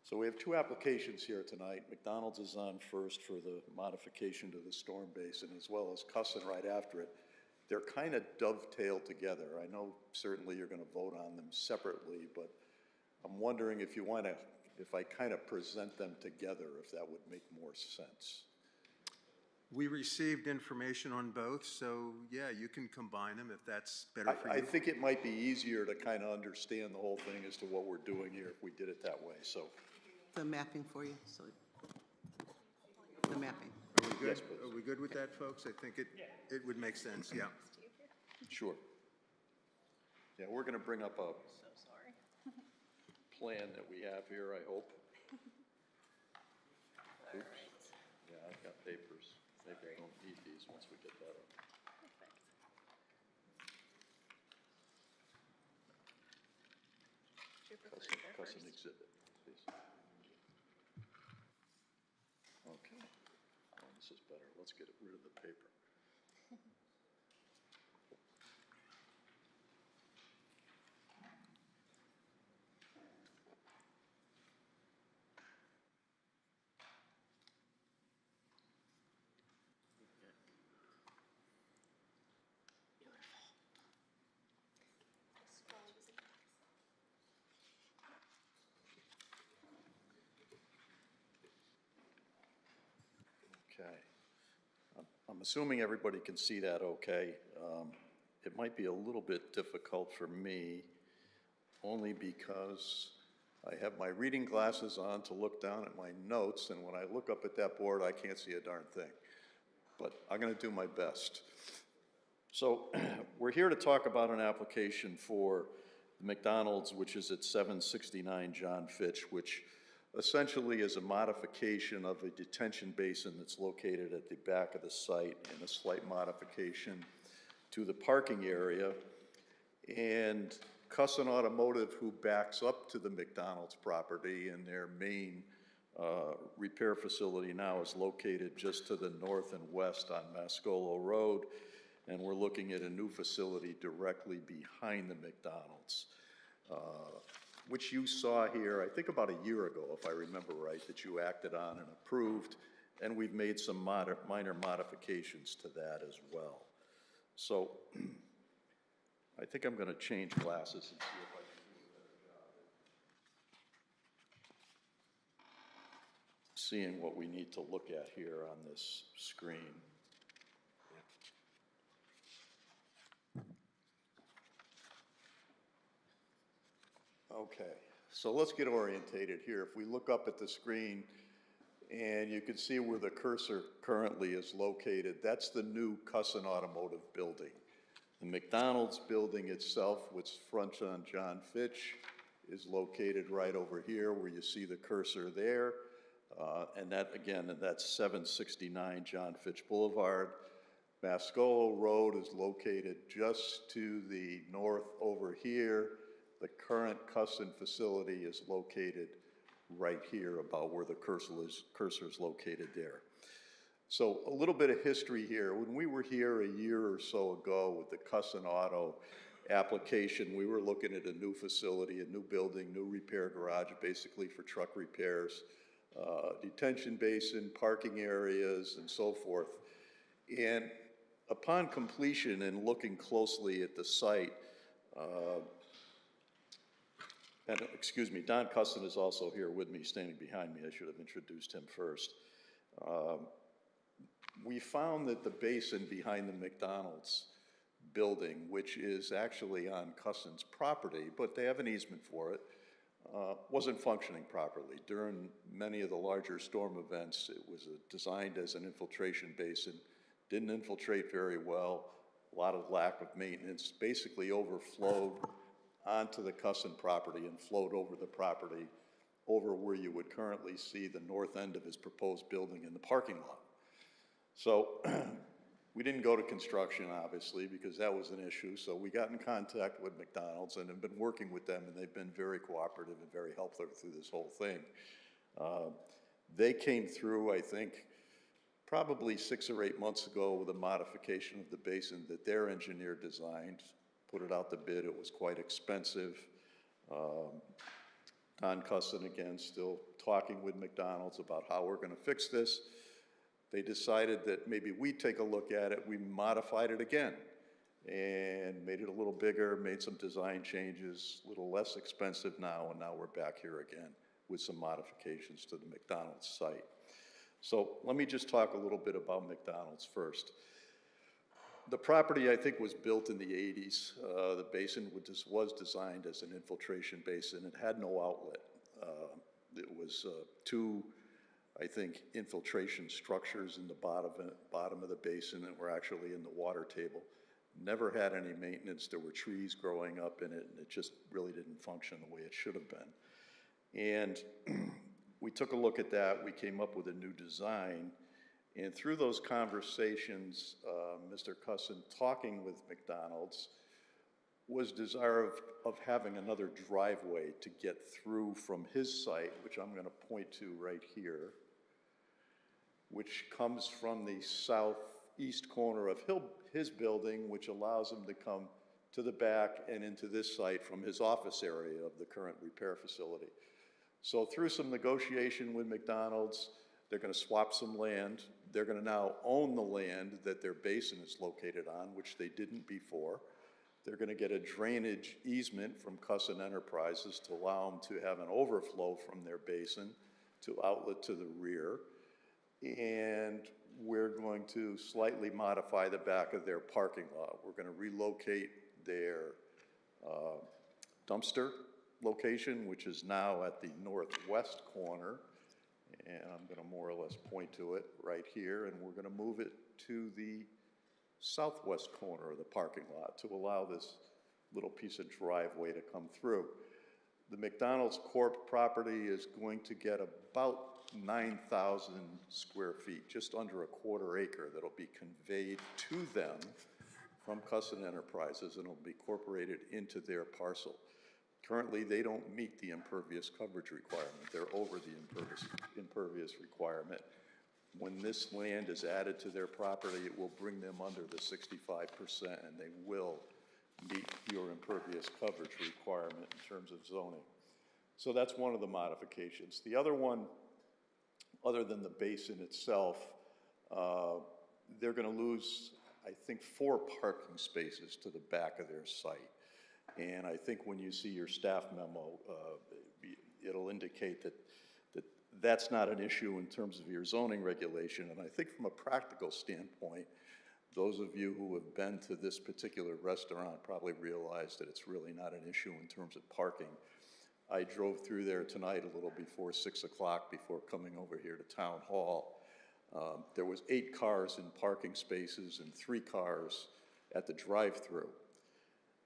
So we have two applications here tonight. McDonald's is on first for the modification to the storm basin, as well as Cussin right after it. They're kind of dovetailed together. I know certainly you're going to vote on them separately, but I'm wondering if you want to, if I kind of present them together, if that would make more sense. We received information on both, so yeah, you can combine them if that's better for you. I think it might be easier to kind of understand the whole thing as to what we're doing here if we did it that way, so. The mapping for you, so, the mapping. Are we good? Yes, please. Are we good with that, folks? I think it would make sense, yeah. Sure. Yeah, we're going to bring up a plan that we have here, I hope. Oops. Yeah, I've got papers. Maybe I don't need these once we get that up. Cussin exhibit, please. Okay. Oh, this is better. Let's get rid of the paper. Okay. I'm assuming everybody can see that okay. It might be a little bit difficult for me, only because I have my reading glasses on to look down at my notes, and when I look up at that board, I can't see a darn thing. But I'm going to do my best. So we're here to talk about an application for the McDonald's, which is at 769 John Fitch, which essentially is a modification of a detention basin that's located at the back of the site, and a slight modification to the parking area. And Cussin Automotive, who backs up to the McDonald's property, and their main repair facility now is located just to the north and west on Mascolo Road, and we're looking at a new facility directly behind the McDonald's, which you saw here, I think about a year ago, if I remember right, that you acted on and approved, and we've made some minor modifications to that as well. So I think I'm going to change glasses and see if I can do a better job at seeing what we need to look at here on this screen. Okay, so let's get orientated here. If we look up at the screen, and you can see where the cursor currently is located, that's the new Cussin Automotive building. The McDonald's building itself, which fronts on John Fitch, is located right over here where you see the cursor there. And that, again, that's 769 John Fitch Boulevard. Mascolo Road is located just to the north over here. The current Cussin facility is located right here, about where the cursor is located there. So a little bit of history here. When we were here a year or so ago with the Cussin Auto application, we were looking at a new facility, a new building, new repair garage, basically for truck repairs, detention basin, parking areas, and so forth. And upon completion and looking closely at the site, and excuse me, Don Cussin is also here with me, standing behind me. I should have introduced him first. We found that the basin behind the McDonald's building, which is actually on Cussin's property, but they have an easement for it, wasn't functioning properly. During many of the larger storm events, it was designed as an infiltration basin, didn't infiltrate very well, a lot of lack of maintenance, basically overflowed onto the Cussin property and flowed over the property over where you would currently see the north end of his proposed building in the parking lot. So we didn't go to construction, obviously, because that was an issue. So we got in contact with McDonald's and have been working with them, and they've been very cooperative and very helpful through this whole thing. They came through, I think, probably 6 or 8 months ago with a modification of the basin that their engineer designed, put it out to bid. It was quite expensive. Don Cussin, again, still talking with McDonald's about how we're going to fix this. They decided that maybe we'd take a look at it. We modified it again and made it a little bigger, made some design changes, a little less expensive now, and now we're back here again with some modifications to the McDonald's site. So let me just talk a little bit about McDonald's first. The property, I think, was built in the 80s. The basin was designed as an infiltration basin. It had no outlet. It was two, I think, infiltration structures in the bottom of the basin that were actually in the water table. Never had any maintenance. There were trees growing up in it, and it just really didn't function the way it should have been. And we took a look at that. We came up with a new design. And through those conversations, Mr. Cussin, talking with McDonald's, was desire of having another driveway to get through from his site, which I'm going to point to right here, which comes from the southeast corner of his building, which allows him to come to the back and into this site from his office area of the current repair facility. So through some negotiation with McDonald's, they're going to swap some land. They're going to now own the land that their basin is located on, which they didn't before. They're going to get a drainage easement from Cussin Enterprises to allow them to have an overflow from their basin to outlet to the rear. And we're going to slightly modify the back of their parking lot. We're going to relocate their dumpster location, which is now at the northwest corner, and I'm going to more or less point to it right here, and we're going to move it to the southwest corner of the parking lot to allow this little piece of driveway to come through. The McDonald's Corp property is going to get about 9,000 square feet, just under a quarter acre, that'll be conveyed to them from Cusson Enterprises, and will be incorporated into their parcel. Currently, they don't meet the impervious coverage requirement. They're over the impervious requirement. When this land is added to their property, it will bring them under the 65%, and they will meet your impervious coverage requirement in terms of zoning. So that's one of the modifications. The other one, other than the basin itself, they're going to lose, I think, 4 parking spaces to the back of their site. And I think when you see your staff memo, it'll indicate that that's not an issue in terms of your zoning regulation. And I think from a practical standpoint, those of you who have been to this particular restaurant probably realize that it's really not an issue in terms of parking. I drove through there tonight a little before 6 o'clock before coming over here to Town Hall. There was 8 cars in parking spaces and 3 cars at the drive-through.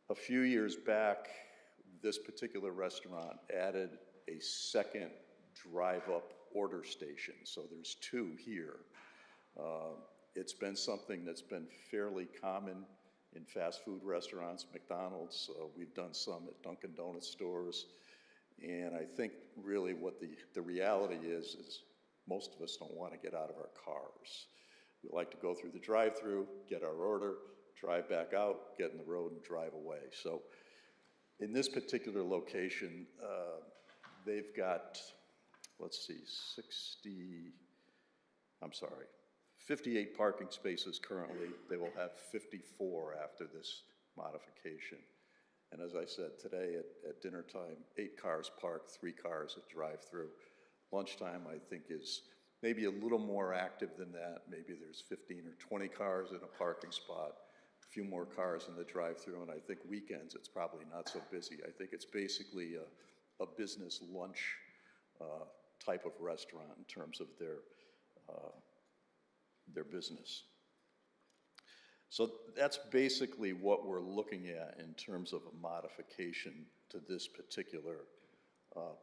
A few years back, this particular restaurant added a second drive-up order station, so there's 2 here. It's been something that's been fairly common in fast food restaurants, McDonald's. We've done some at Dunkin' Donuts stores. And I think really what the reality is most of us don't want to get out of our cars. We like to go through the drive-through, get our order, drive back out, get in the road and drive away. So in this particular location, they've got, let's see, 58 parking spaces currently. They will have 54 after this modification. And as I said, today at dinner time, 8 cars parked, 3 cars at drive-through. Lunchtime, I think, is maybe a little more active than that. Maybe there's 15 or 20 cars in a parking spot, a few more cars in the drive-through, and I think weekends it's probably not so busy. I think it's basically a business lunch type of restaurant in terms of their business. So that's basically what we're looking at in terms of a modification to this particular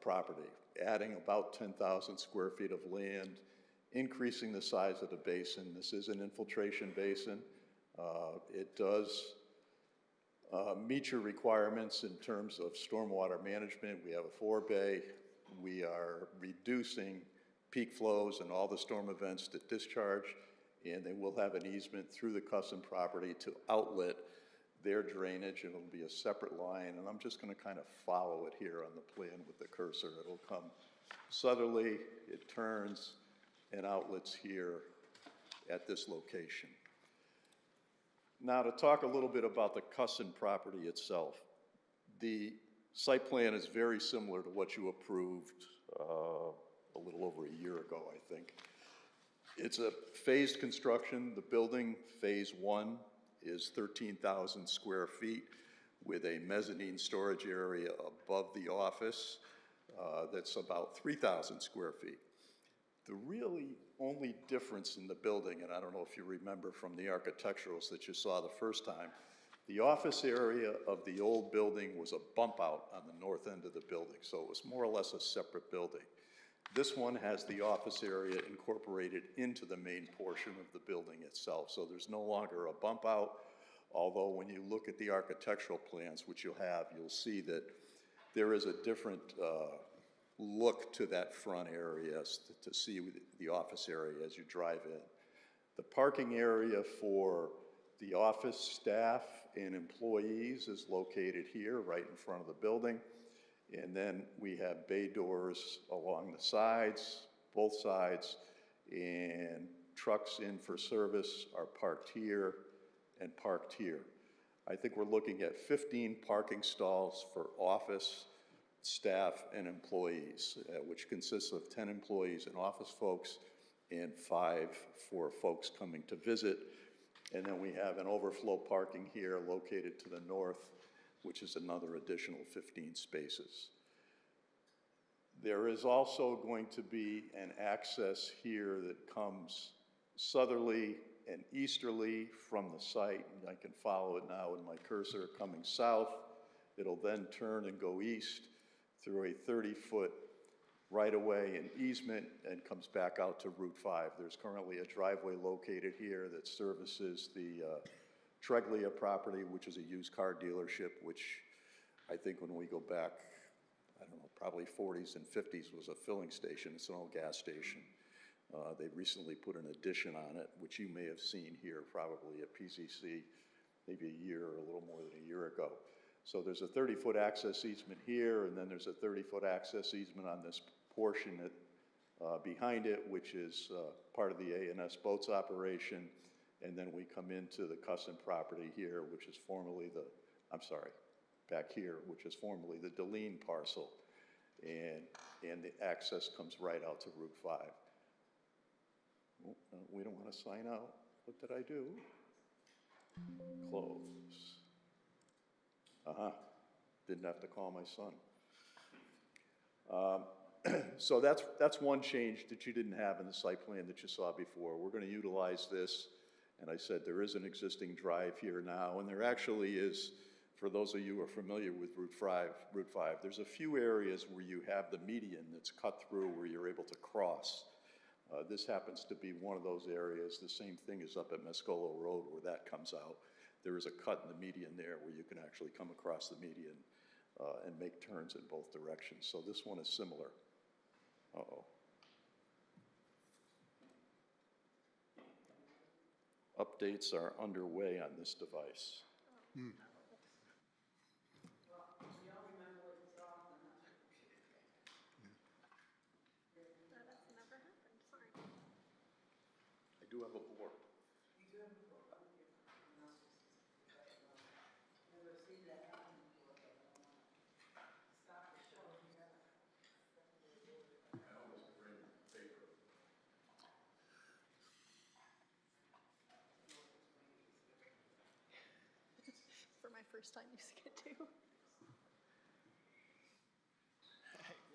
property. Adding about 10,000 square feet of land, increasing the size of the basin. This is an infiltration basin. It does meet your requirements in terms of stormwater management. We have a 4-bay. We are reducing peak flows and all the storm events that discharge, and they will have an easement through the Cusson property to outlet their drainage, and it'll be a separate line, and I'm just going to kind of follow it here on the plan with the cursor. It'll come southerly, it turns, and outlets here at this location. Now to talk a little bit about the Cusson property itself. The site plan is very similar to what you approved a little over a year ago, I think. It's a phased construction. The building, phase 1, is 13,000 square feet with a mezzanine storage area above the office that's about 3,000 square feet. The really only difference in the building, and I don't know if you remember from the architecturals that you saw the first time, the office area of the old building was a bump out on the north end of the building, so it was more or less a separate building. This one has the office area incorporated into the main portion of the building itself, so there's no longer a bump out, although when you look at the architectural plans, which you'll have, you'll see that there is a different look to that front area to see the office area as you drive in. The parking area for the office staff and employees is located here, right in front of the building. And then we have bay doors along the sides, both sides, and trucks in for service are parked here and parked here. I think we're looking at 15 parking stalls for office, staff, and employees, which consists of 10 employees and office folks and 5 for folks coming to visit. And then we have an overflow parking here located to the north, which is another additional 15 spaces. There is also going to be an access here that comes southerly and easterly from the site, and I can follow it now with my cursor coming south. It'll then turn and go east through a 30-foot right-of-way and easement and comes back out to Route 5. There's currently a driveway located here that services the Treglia property, which is a used car dealership, which I think when we go back, I don't know, probably 40s and 50s was a filling station. It's an old gas station. They recently put an addition on it, which you may have seen here probably at PCC maybe a year or a little more than a year ago. So there's a 30-foot access easement here, and then there's a 30-foot access easement on this portion that, behind it, which is part of the A&S Boats operation. And then we come into the Cusson property here, which is formerly the, I'm sorry, back here, which is formerly the Deline parcel. And the access comes right out to Route 5. Oh, no, we don't want to sign out. What did I do? Close. Didn't have to call my son. So that's one change that you didn't have in the site plan that you saw before. We're going to utilize this, and I said there is an existing drive here now, and there actually is, for those of you who are familiar with Route 5, there's a few areas where you have the median that's cut through where you're able to cross. This happens to be one of those areas. The same thing is up at Mescolo Road where that comes out. There is a cut in the median there where you can actually come across the median and make turns in both directions. So this one is similar. Uh-oh. Updates are underway on this device. I do have a board. For my first time using it too.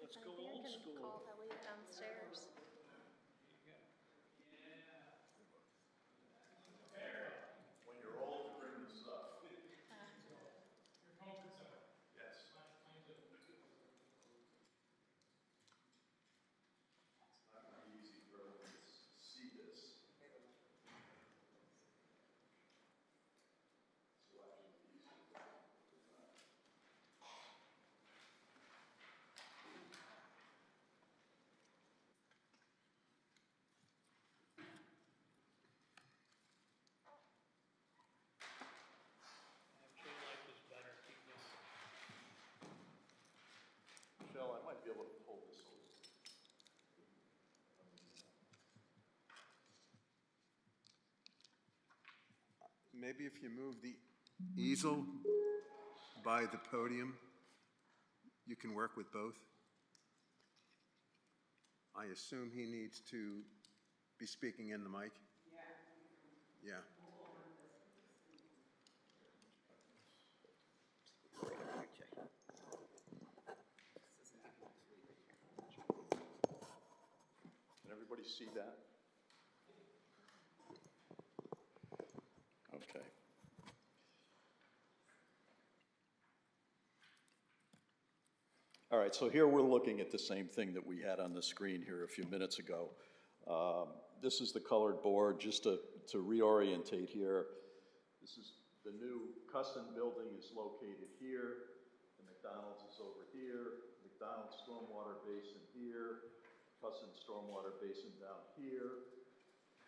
Let's I go think I old can school. call Elliot downstairs. When you're old, you bring this up. Yes. It's not going to be easy for everyone to see this. Actually, life is better. Keep this. Michelle, I might be able to pull this over. Maybe if you move the easel by the podium, you can work with both. I assume he needs to be speaking in the mic? Yeah. Can everybody see that? Okay. All right, so here we're looking at the same thing that we had on the screen here a few minutes ago. This is the colored board, just to reorientate here. This is the new Cusson building is located here. The McDonald's is over here. McDonald's stormwater basin here. Cusson stormwater basin down here.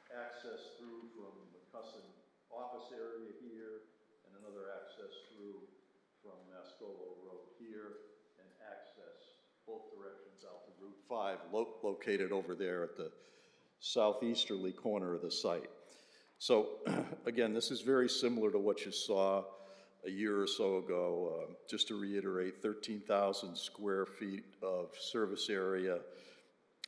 Access through from the Cusson office area here, and another access through from Mascolo Road here, and access both directions out to Route 5, located over there at the southeasterly corner of the site. So again, this is very similar to what you saw a year or so ago. Just to reiterate, 13,000 square feet of service area,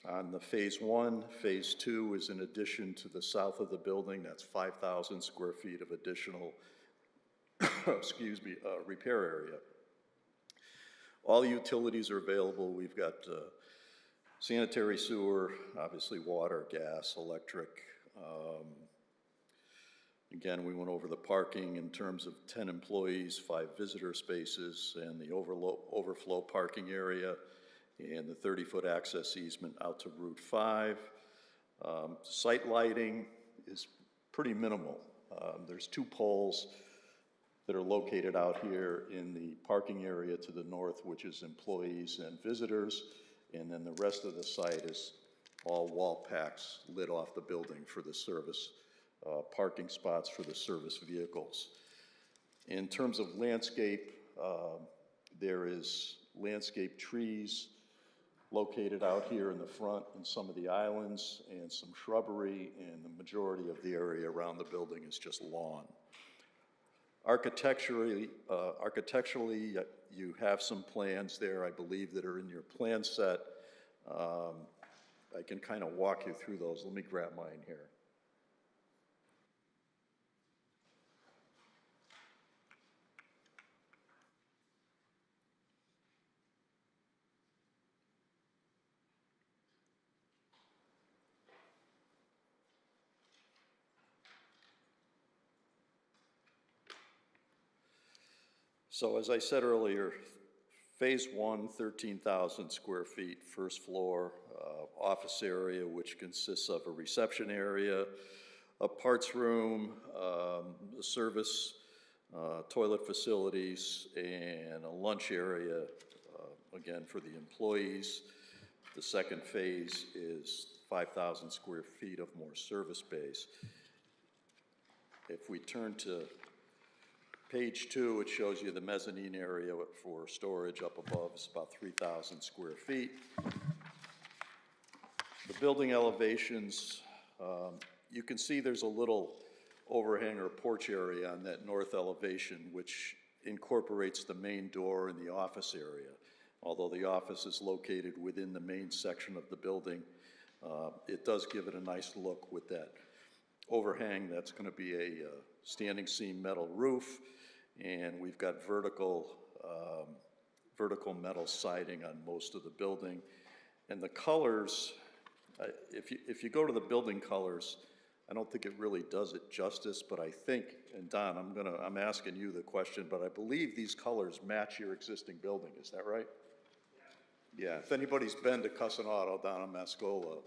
On the Phase 1, Phase 2 is in addition to the south of the building. That's 5,000 square feet of additional, excuse me, repair area. All utilities are available. We've got sanitary sewer, obviously water, gas, electric. Again, we went over the parking in terms of 10 employees, 5 visitor spaces, and the overflow parking area, and the 30-foot access easement out to Route 5. Site lighting is pretty minimal. There's 2 poles that are located out here in the parking area to the north, which is employees and visitors, and then the rest of the site is all wall packs lit off the building for the service, parking spots for the service vehicles. In terms of landscape, there is landscape trees located out here in the front in some of the islands, and some shrubbery, and the majority of the area around the building is just lawn. Architecturally, you have some plans there, I believe, that are in your plan set. I can kind of walk you through those. Let me grab mine here. So as I said earlier, Phase 1, 13,000 square feet, first floor, office area, which consists of a reception area, a parts room, a service, toilet facilities, and a lunch area, again, for the employees. The second phase is 5,000 square feet of more service space. If we turn to Page 2, it shows you the mezzanine area for storage up above is about 3,000 square feet. The building elevations, you can see there's a little overhang or porch area on that north elevation, which incorporates the main door in the office area. Although the office is located within the main section of the building, it does give it a nice look with that overhang. That's going to be a standing seam metal roof, and we've got vertical metal siding on most of the building. And the colors, if you go to the building colors, I don't think it really does it justice, but I think, and Don, I'm asking you the question, but I believe these colors match your existing building. Is that right? Yeah. If anybody's been to Cussin Auto down on Mascola,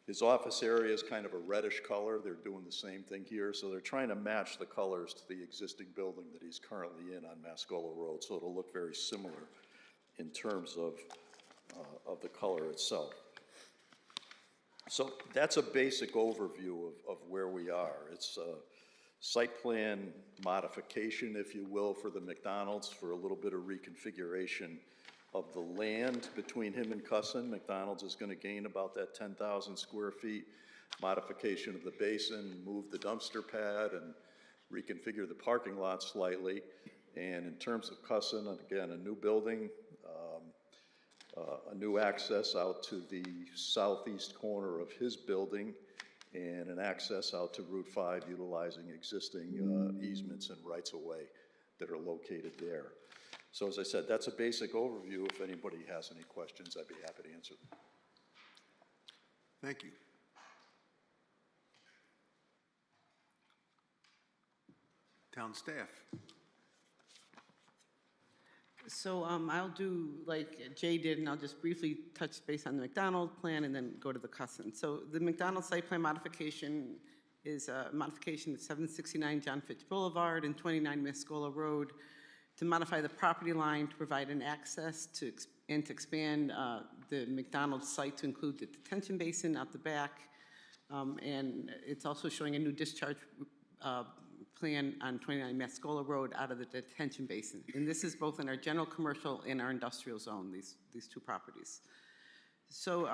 his office area is kind of a reddish color. They're doing the same thing here. So they're trying to match the colors to the existing building that he's currently in on Mascola Road. So it'll look very similar in terms of the color itself. So that's a basic overview of where we are. It's a site plan modification, if you will, for the McDonald's, for a little bit of reconfiguration of the land between him and Cussin. McDonald's is going to gain about that 10,000 square feet. Modification of the basin, move the dumpster pad, and reconfigure the parking lot slightly. And in terms of Cussin, again, a new building, a new access out to the southeast corner of his building, and an access out to Route 5 utilizing existing easements and rights-of-way that are located there. So as I said, that's a basic overview. If anybody has any questions, I'd be happy to answer them. Thank you. Town staff. So I'll do like Jay did, and I'll just briefly touch base on the McDonald plan and then go to the Cussin. So the McDonald site plan modification is a modification of 769 John Fitch Boulevard and 29 Mascola Road to modify the property line to provide an access to expand the McDonald's site to include the detention basin out the back. And it's also showing a new discharge plan on 29 Mascola Road out of the detention basin. And this is both in our general commercial and our industrial zone, these two properties. So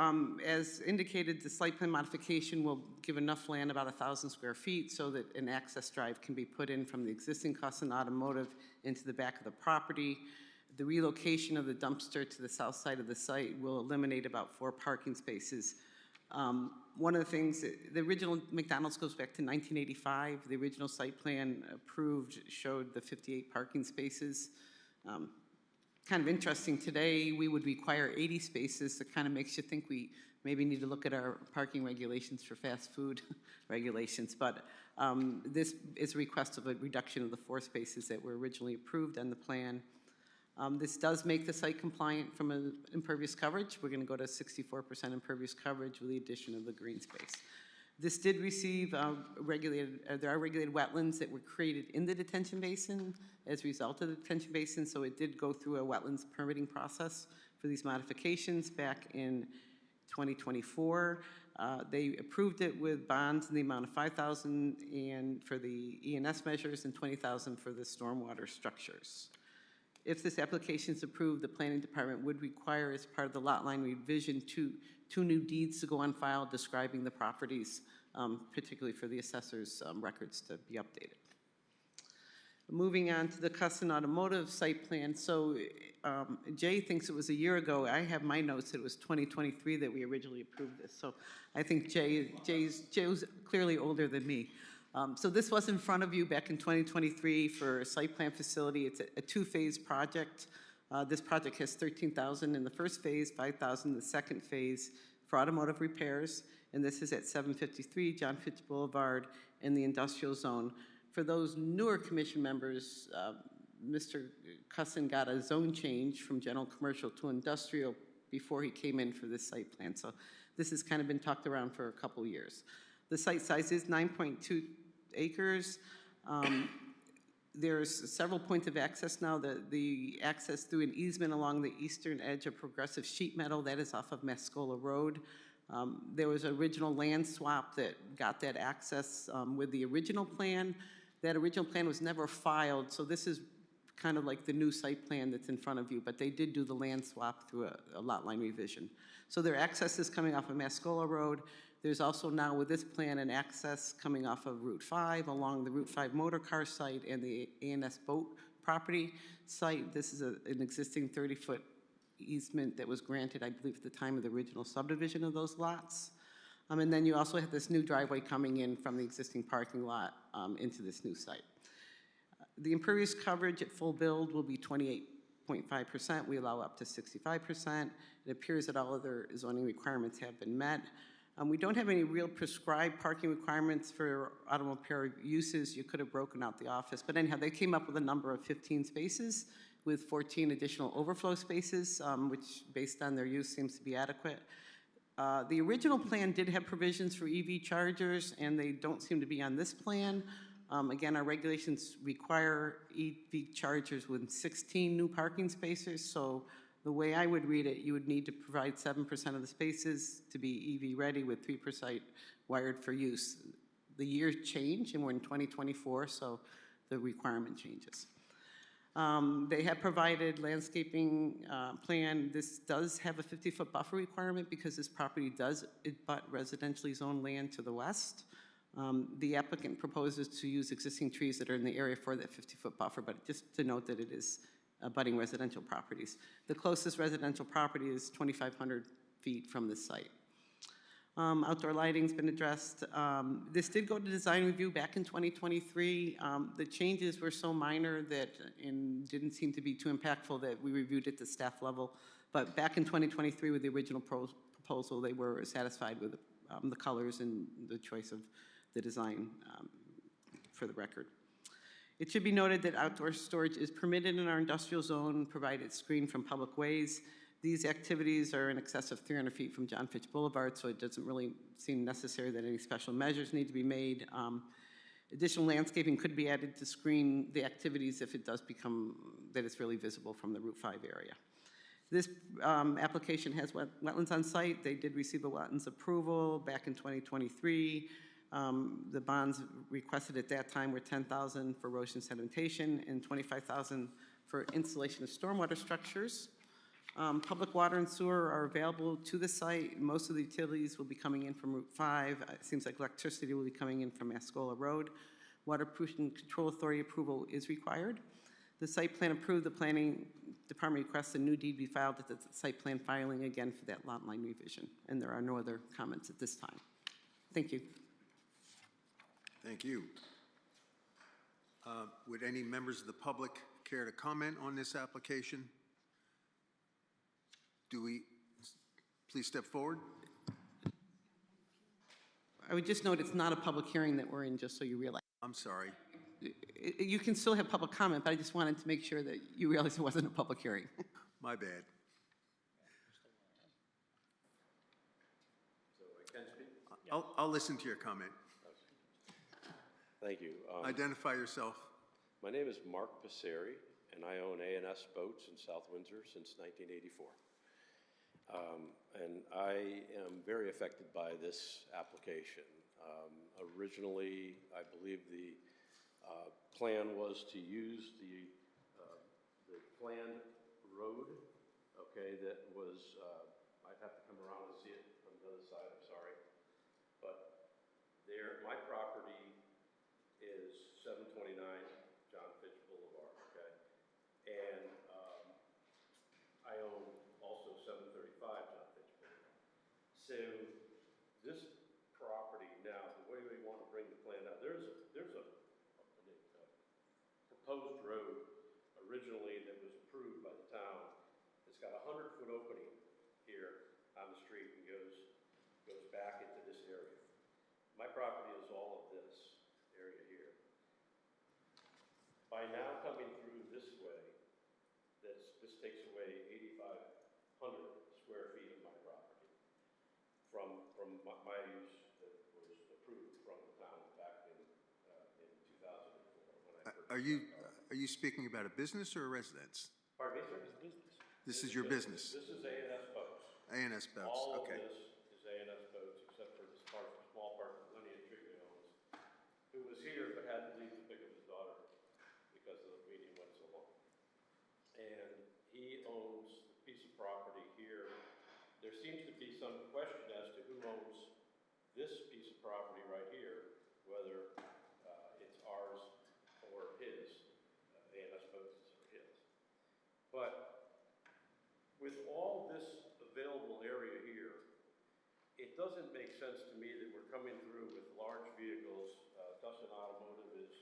as indicated, the site plan modification will give enough land, about 1,000 square feet, so that an access drive can be put in from the existing Cussin Automotive into the back of the property. The relocation of the dumpster to the south side of the site will eliminate about 4 parking spaces. One of the things, the original McDonald's goes back to 1985. The original site plan approved showed the 58 parking spaces. Kind of interesting, today we would require 80 spaces. It kind of makes you think we maybe need to look at our parking regulations for fast food regulations. But this is a request of a reduction of the 4 spaces that were originally approved on the plan. This does make the site compliant from an impervious coverage. We're going to go to 64% impervious coverage with the addition of the green space. This did receive there are regulated wetlands that were created in the detention basin as a result of the detention basin, so it did go through a wetlands permitting process for these modifications back in 2024. They approved it with bonds in the amount of $5,000 and for the E&S measures and $20,000 for the stormwater structures. If this application is approved, the planning department would require, as part of the lot line revision, two new deeds to go on file describing the properties, particularly for the assessor's records to be updated. Moving on to the Custom Automotive site plan. So Jay thinks it was a year ago. I have my notes that it was 2023 that we originally approved this. So I think Jay was clearly older than me. So this was in front of you back in 2023 for a site plan facility. It's a 2-phase project. This project has $13,000 in the first phase, $5,000 in the second phase for automotive repairs, and this is at 753 John Fitch Boulevard in the industrial zone. For those newer commission members, Mr. Cusson got a zone change from general commercial to industrial before he came in for this site plan. So this has kind of been talked around for a couple years. The site size is 9.2 acres. There's several points of access now. The access through an easement along the eastern edge of Progressive Sheet Metal, that is off of Mascola Road. There was an original land swap that got that access with the original plan. That original plan was never filed, so this is kind of like the new site plan that's in front of you, but they did do the land swap through a lot line revision. So their access is coming off of Mascola Road. There's also now with this plan an access coming off of Route 5 along the Route 5 motor car site and the A&S boat property site. This is an existing 30-foot easement that was granted, I believe, at the time of the original subdivision of those lots. And then you also have this new driveway coming in from the existing parking lot into this new site. The impervious coverage at full build will be 28.5%. We allow up to 65%. It appears that all other zoning requirements have been met. We don't have any real prescribed parking requirements for automobile uses. You could have broken out the office. But anyhow, they came up with a number of 15 spaces with 14 additional overflow spaces, which based on their use seems to be adequate. The original plan did have provisions for EV chargers, and they don't seem to be on this plan. Again, our regulations require EV chargers with 16 new parking spaces, so the way I would read it, you would need to provide 7% of the spaces to be EV ready with 3% wired for use. The years change, and we're in 2024, so the requirement changes. They have provided landscaping plan. This does have a 50-foot buffer requirement because this property does abut residentially zoned land to the west. The applicant proposes to use existing trees that are in the area for that 50-foot buffer, but just to note that it is abutting residential properties. The closest residential property is 2,500 feet from the site. Outdoor lighting's been addressed. This did go to design review back in 2023. The changes were so minor that and didn't seem to be too impactful that we reviewed at the staff level. But back in 2023 with the original proposal, they were satisfied with the colors and the choice of the design for the record. It should be noted that outdoor storage is permitted in our industrial zone, provided screened from public ways. These activities are in excess of 300 feet from John Fitch Boulevard, so it doesn't really seem necessary that any special measures need to be made. Additional landscaping could be added to screen the activities if it does become that it's really visible from the Route 5 area. This application has wetlands on site. They did receive a wetlands approval back in 2023. The bonds requested at that time were $10,000 for erosion sedimentation and $25,000 for installation of stormwater structures. Public water and sewer are available to the site. Most of the utilities will be coming in from Route 5. It seems like electricity will be coming in from Mascola Road. Water Pollution Control Authority approval is required. The site plan approved, the planning department requests a new deed be filed at the site plan filing again for that lot line revision. And there are no other comments at this time. Thank you. Thank you. Would any members of the public care to comment on this application? Please step forward. I would just note it's not a public hearing that we're in, just so you realize. I'm sorry. You can still have public comment, but I just wanted to make sure that you realize it wasn't a public hearing. My bad. So I can speak? I'll listen to your comment. Thank you. Identify yourself. My name is Mark Passeri, and I own A&S Boats in South Windsor since 1984. And I am very affected by this application. Originally, I believe the plan was to use the planned road, okay, that was, I'd have to come around and see it from the other side, I'm sorry. But there, my property is 729 John Fitch Boulevard, okay? And I own also 735 John Fitch Boulevard. So this property now, the way we want to bring the plan out, there's a proposed road originally that was approved by the town. It's got a 100-foot opening here on the street and goes back into this area. My property is all of this area here. By now coming through this way, this takes away 8,500 square feet of my property from my use that was approved from the town back in 2004 when I purchased. Are you speaking about a business or a residence? Pardon me, sir? It's business. This is your business? This is A&S Boats. A&S Boats, All okay. of this is A&S Boats, except for this part, small part that Lenny Intrigue owns, who was here but had to leave to pick up his daughter because the meeting went so long. And he owns a piece of property here. There seems to be some question as to who owns this piece of property right here, whether it's ours or his. A&S Boats or his. But with all this available area here, it doesn't make sense to me that we're coming through with large vehicles. Dustin Automotive is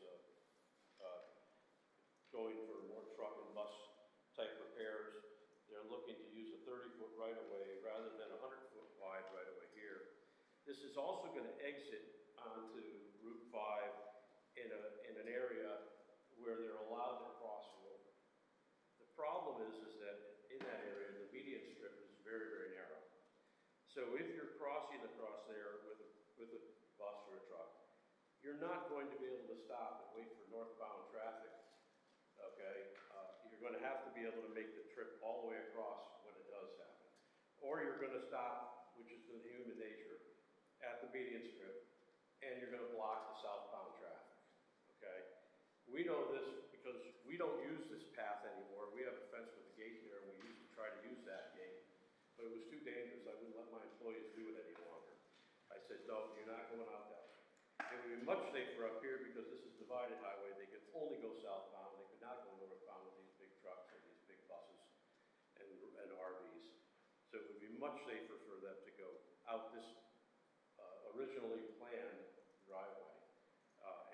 going for more truck and bus type repairs. They're looking to use a 30-foot right-of-way rather than a 100-foot wide right-of-way here. This is also going to exit onto Route 5 in an area where they're allowed to cross over. The problem is that in that area, the median strip is very, very narrow. So if you're crossing across there with a bus or a truck, you're not going to be able to stop and wait for northbound traffic, okay? You're going to have to be able to make the trip all the way across when it does happen. Or you're going to stop, which is the human nature, at the median strip, and you're going to block the southbound traffic, okay? We know this because we don't use this path anymore. We have a fence with a gate there, and we used to try to use that gate. But it was too dangerous. I wouldn't let my employees do it any longer. I said, no, you're not going out that way. It would be much safer up here because this is divided highway. They could only go southbound. They could not go northbound with these big trucks and these big buses and RVs. So it would be much safer for them to go out this originally planned driveway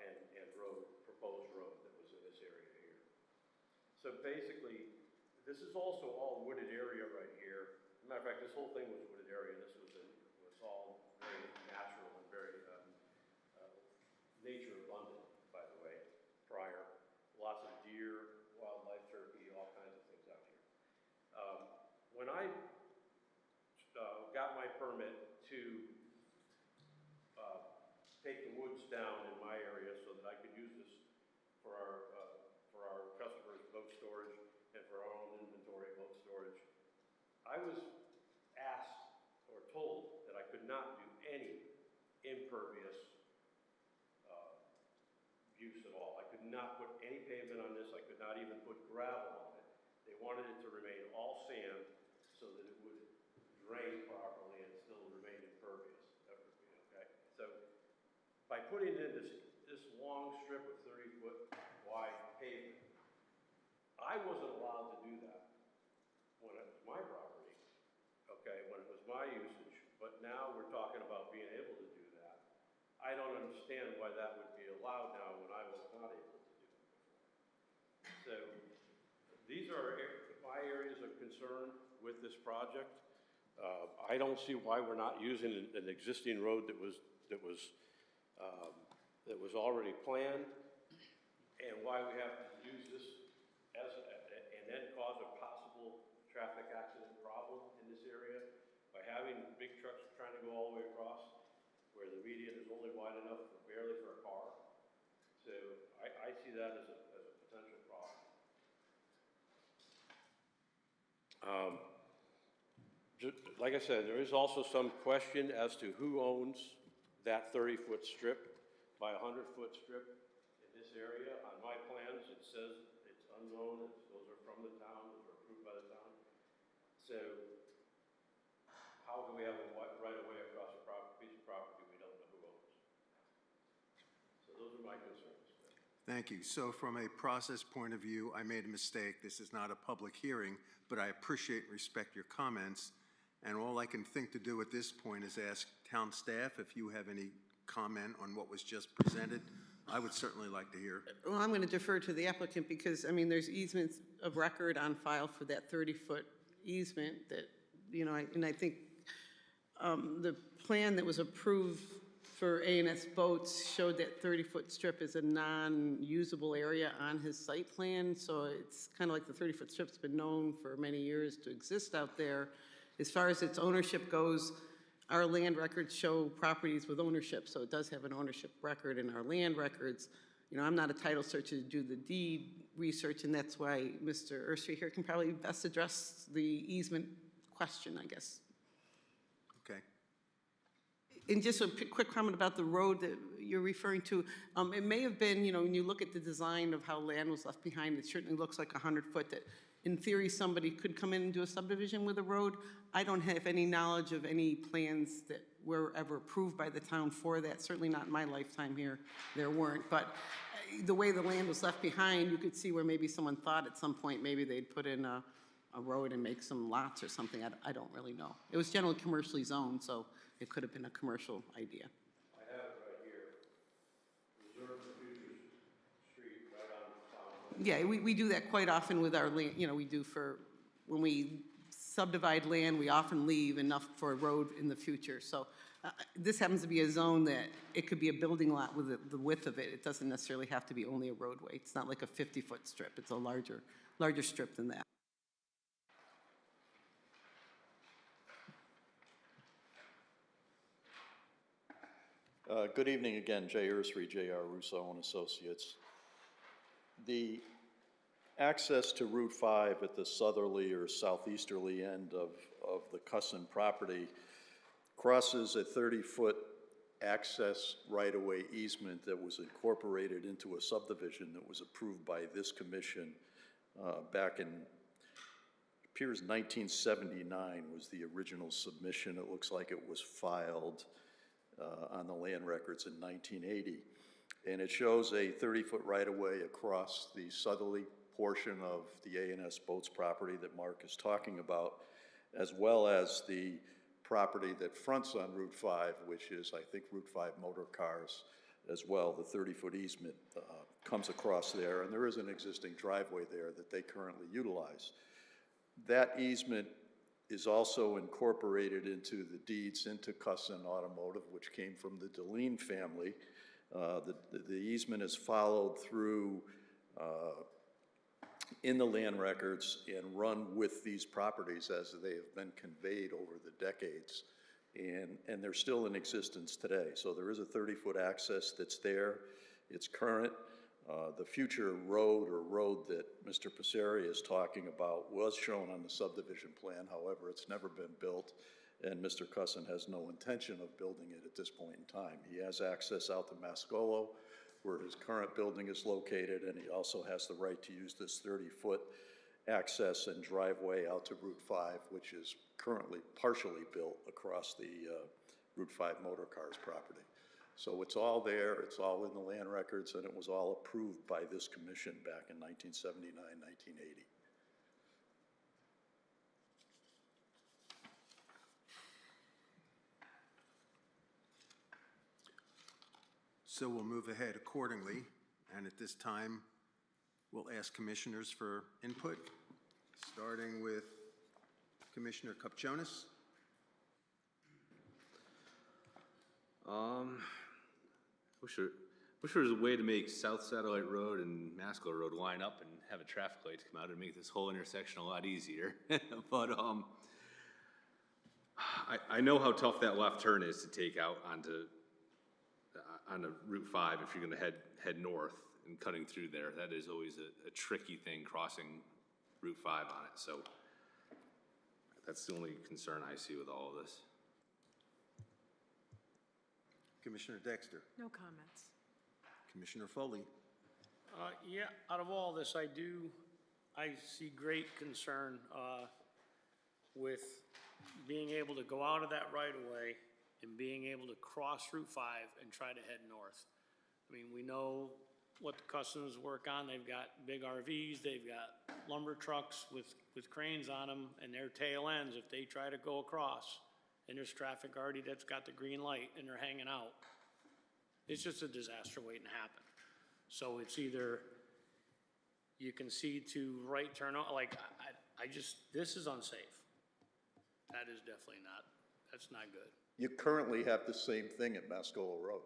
and road, proposed road that was in this area here. So basically, this is also all wooded area right here. As a matter of fact, this whole thing was wooded area. This was all very natural and very nature abundant, by the way, prior. Lots of deer, wildlife, turkey, all kinds of things out here. When I got my permit to take the woods down in my area so that I could use this for our customers' boat storage and for our own inventory boat storage, I was asked or told that I could not do any impervious use at all. I could not put any pavement on this. I could not even put gravel on it. They wanted it to remain all sand so that it would drain properly and still remain impervious. Okay, so by putting in this long strip of 30-foot wide pavement, I wasn't allowed to do that when it was my property, okay, when it was my usage, but now we're talking about being able to do that. I don't understand why that would be allowed now when I was not able to do it before. So these are my areas of concern with this project. I don't see why we're not using an existing road that was already planned, and why we have to use this and then cause a possible traffic accident problem in this area by having big trucks trying to go all the way across where the median is only wide enough barely for a car. So I see that as a potential problem. Like I said, there is also some question as to who owns that 30-foot strip by 100-foot strip in this area. On my plans, it says it's unknown. Those are from the town. Those are approved by the town. So how can we have a right-of-way across a piece of property we don't know who owns? So those are my concerns. Thank you. So from a process point of view, I made a mistake. This is not a public hearing, but I appreciate and respect your comments. And all I can think to do at this point is ask town staff if you have any comment on what was just presented. I would certainly like to hear. Well, I'm going to defer to the applicant because, I mean, there's easements of record on file for that 30-foot easement that, you know, and I think the plan that was approved for A&S Boats showed that 30-foot strip is a non-usable area on his site plan. So it's kind of like the 30-foot strip's been known for many years to exist out there. As far as its ownership goes, our land records show properties with ownership, so it does have an ownership record in our land records. You know, I'm not a title searcher to do the deed research, and that's why Mr. Ursary here can probably best address the easement question, I guess. Okay. And just a quick comment about the road that you're referring to. It may have been, you know, when you look at the design of how land was left behind, it certainly looks like 100-foot that in theory, somebody could come in and do a subdivision with a road. I don't have any knowledge of any plans that were ever approved by the town for that. Certainly not in my lifetime here, there weren't. But the way the land was left behind, you could see where maybe someone thought at some point maybe they'd put in a road and make some lots or something. I don't really know. It was generally commercially zoned, so it could have been a commercial idea. I have it right here. Reserve for future street right on town. Yeah, we do that quite often with our land, you know, we do for, when we subdivide land, we often leave enough for a road in the future. So this happens to be a zone that it could be a building lot with the width of it. It doesn't necessarily have to be only a roadway. It's not like a 50-foot strip. It's a larger strip than that. Good evening again, Jay Ursary, J.R. Russo and Associates. The access to Route 5 at the southerly or southeasterly end of the Cusson property crosses a 30-foot access right-of-way easement that was incorporated into a subdivision that was approved by this commission back in, appears 1979 was the original submission. It looks like it was filed on the land records in 1980. And it shows a 30-foot right-of-way across the southerly portion of the A&S Boats property that Mark is talking about, as well as the property that fronts on Route 5, which is, I think, Route 5 motor cars as well. The 30-foot easement comes across there, and there is an existing driveway there that they currently utilize. That easement is also incorporated into the deeds into Cusson Automotive, which came from the Deline family. The easement is followed through in the land records and run with these properties as they have been conveyed over the decades. And they're still in existence today. So there is a 30-foot access that's there. It's current. The future road that Mr. Passeri is talking about was shown on the subdivision plan. However, it's never been built, and Mr. Cusson has no intention of building it at this point in time. He has access out to Mascolo, where his current building is located, and he also has the right to use this 30-foot access and driveway out to Route 5, which is currently partially built across the Route 5 motor cars property. So it's all there, it's all in the land records, and it was all approved by this commission back in 1979, 1980. So we'll move ahead accordingly, and at this time, we'll ask commissioners for input, starting with Commissioner Kupchonis. Wish there was a way to make South Satellite Road and Masco Road line up and have a traffic light come out and make this whole intersection a lot easier. But I know how tough that left turn is to take out onto Route 5 if you're gonna head north and cutting through there. That is always a tricky thing, crossing Route 5 on it. So that's the only concern I see with all of this. Commissioner Dexter. No comments. Commissioner Foley. Yeah, out of all this, I see great concern with being able to go out of that right of way and being able to cross Route 5 and try to head north. I mean, we know what the customers work on. They've got big RVs, they've got lumber trucks with cranes on them and their tail ends. If they try to go across and there's traffic already that's got the green light and they're hanging out, it's just a disaster waiting to happen. So it's either you concede to right turn on, like this is unsafe. That is definitely not, that's not good. You currently have the same thing at Mascola Road.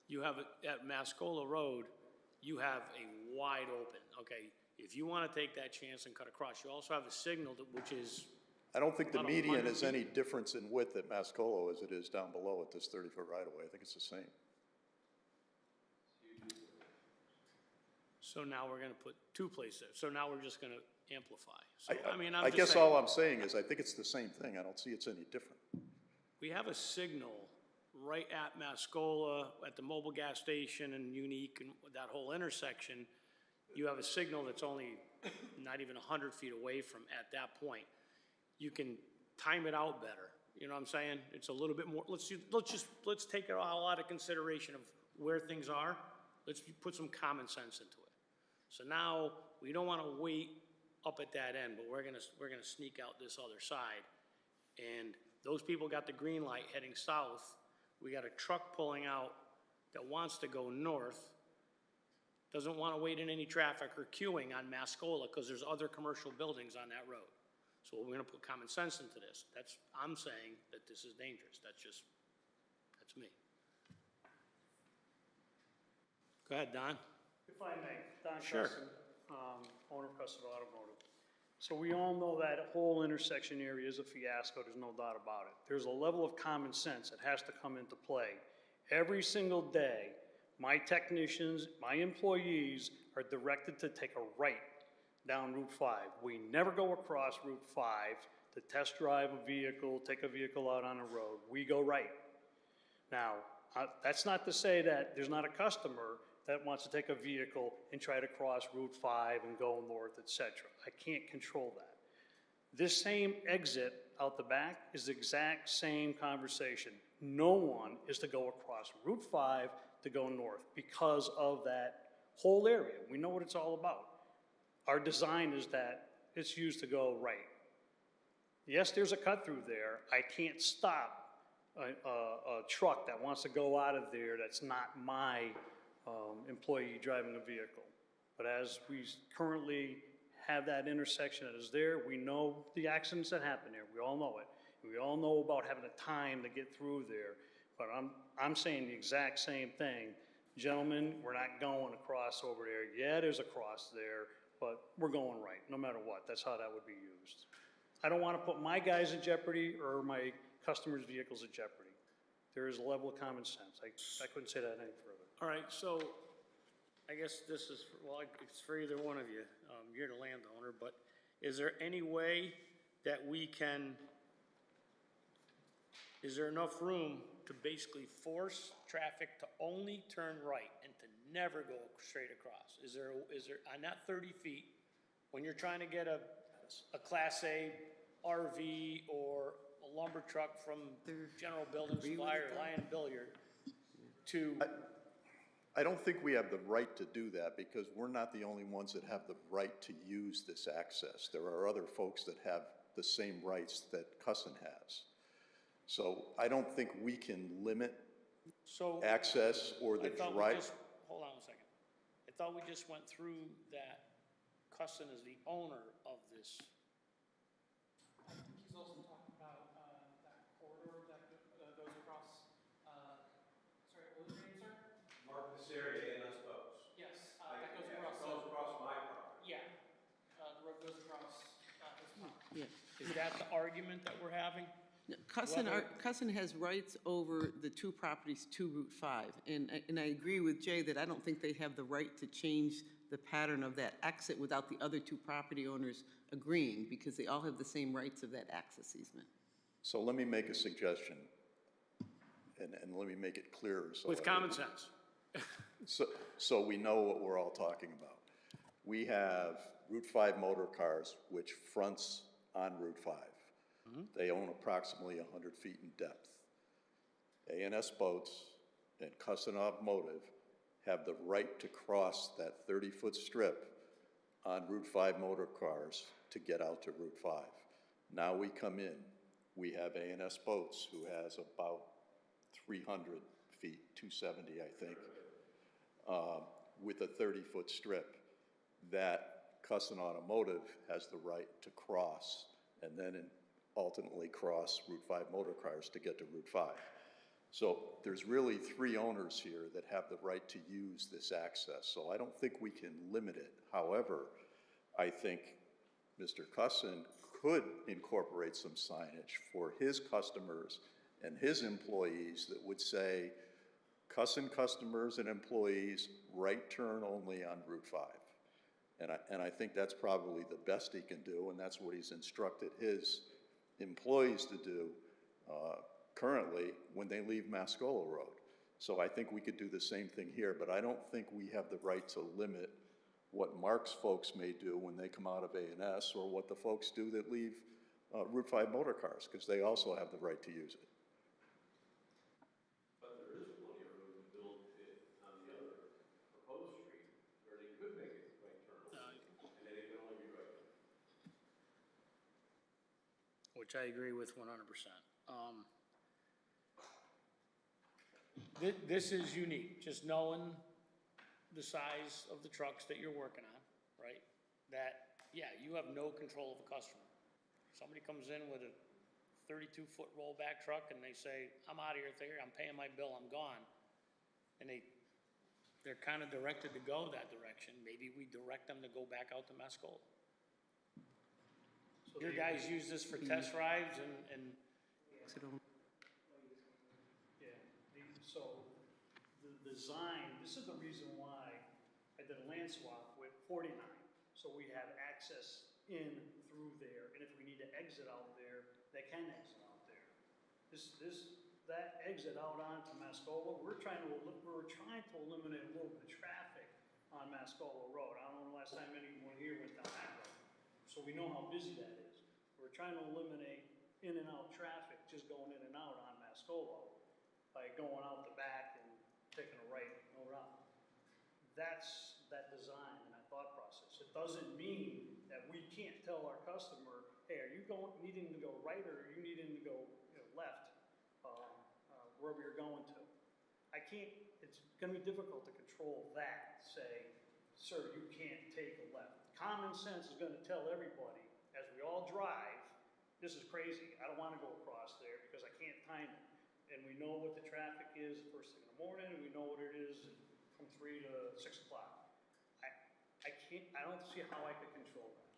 You have, at Mascola Road, you have a wide open, okay? If you want to take that chance and cut across, you also have a signal which is. I don't think the about median 100 is any difference in width at Mascola as it is down below at this 30-foot right-of-way. I think it's the same. So now we're gonna put two places there. So now we're just gonna amplify. So, I'm I just guess saying, all I'm saying is I think it's the same thing. I don't see it's any different. we have a signal right at Mascola, at the mobile gas station and Unique and that whole intersection. You have a signal that's only not even 100 feet away from at that point. You can time it out better. You know what I'm saying? It's a little bit more, let's take it all out of consideration of where things are. Let's put some common sense into it. So now, we don't wanna wait up at that end, but we're gonna sneak out this other side. And those people got the green light heading south. We got a truck pulling out that wants to go north, doesn't wanna wait in any traffic or queuing on Mascola, cause there's other commercial buildings on that road. So we're gonna put common sense into this. I'm saying that this is dangerous. That's me. Go ahead, Don. If I may, Don Sure. Cussin, owner of Cussin Automotive. So we all know that whole intersection area is a fiasco, there's no doubt about it. There's a level of common sense that has to come into play. Every single day, my technicians, my employees are directed to take a right down Route 5. We never go across Route 5 to test drive a vehicle, take a vehicle out on the road. We go right. Now, that's not to say that there's not a customer that wants to take a vehicle and try to cross Route 5 and go north, etc. I can't control that. This same exit out the back is the exact same conversation. No one is to go across Route 5 to go north because of that whole area. We know what it's all about. Our design is that it's used to go right. Yes, there's a cut through there. I can't stop a truck that wants to go out of there that's not my employee driving a vehicle. But as we currently have that intersection that is there, we know the accidents that happen there. We all know it. We all know about having the time to get through there. But I'm saying the exact same thing. Gentlemen, we're not going across over there. Yeah, there's a cross there, but we're going right, no matter what. That's how that would be used. I don't want to put my guys in jeopardy or my customers' vehicles in jeopardy. There is a level of common sense. I couldn't say that any further. All right, so I guess this is, well, it's for either one of you. You're the landowner, but is there any way that we can, is there enough room to basically force traffic to only turn right and to never go straight across? Is there on that 30 feet, when you're trying to get a Class A RV or a lumber truck from General Building Supply or Lion Billiard, to, I don't think we have the right to do that because we're not the only ones that have the right to use this access. There are other folks that have the same rights that Cusson has. So I don't think we can limit so. access or the I thought we drive. just, hold on a second. I thought we just went through that Cusson is the owner of this. He's also talking about that corridor that goes across, sorry, what was your name, sir? Mark Passeri, A&S Boats. Yes, that goes across. Goes across my property. Yeah, the road goes across this property. Yeah. Is that the argument that we're having? Cusson has rights over the two properties to Route 5. And I agree with Jay that I don't think they have the right to change the pattern of that exit without the other two property owners agreeing, because they all have the same rights of that access easement. So let me make a suggestion, and let me make it clearer. So With common sense. So we know what we're all talking about. We have Route 5 motor cars, which fronts on Route 5. They own approximately 100 feet in depth. A&S Boats and Cusson Automotive have the right to cross that 30-foot strip on Route 5 motor cars to get out to Route 5. Now we come in, we have A&S Boats, who has about 300 feet, 270, I think, with a 30-foot strip that Cusson Automotive has the right to cross and then ultimately cross Route 5 motor cars to get to Route 5. So there's really three owners here that have the right to use this access. So I don't think we can limit it. However, I think Mr. Cusson could incorporate some signage for his customers and his employees that would say, Cusson customers and employees, right turn only on Route 5. And I think that's probably the best he can do, and that's what he's instructed his employees to do currently when they leave Mascola Road. So I think we could do the same thing here, but I don't think we have the right to limit what Mark's folks may do when they come out of A&S or what the folks do that leave Route 5 motor cars, because they also have the right to use it. But there is plenty of room to build it on the other proposed street where they could make it right turn, and then it can only be right. Which I agree with 100%. This is unique, just knowing the size of the trucks that you're working on, right? That, yeah, you have no control of a customer. Somebody comes in with a 32-foot rollback truck and they say, I'm out of here, I'm paying my bill, I'm gone. And they're kind of directed to go that direction. Maybe we direct them to go back out to Mascola. So Your guys use this for test rides and so the design, this is the reason why I did a land swap with 49. So we have access in through there, and if we need to exit out there, they can exit out there. That exit out onto Mascola, we're trying to eliminate a little bit of traffic on Mascola Road. I don't know the last time anyone here went down that road. So we know how busy that is. We're trying to eliminate in and out traffic, just going in and out on Mascola by going out the back and taking a right around. That's that design and that thought process. It doesn't mean that we can't tell our customer, hey, are you needing to go right or are you needing to go left, wherever you're going to. It's gonna be difficult to control that, say, sir, you can't take a left. Common sense is gonna tell everybody, as we all drive, this is crazy, I don't wanna go across there because I can't time it. And we know what the traffic is first thing in the morning, and we know what it is from 3 to 6 o'clock. I don't see how I could control that.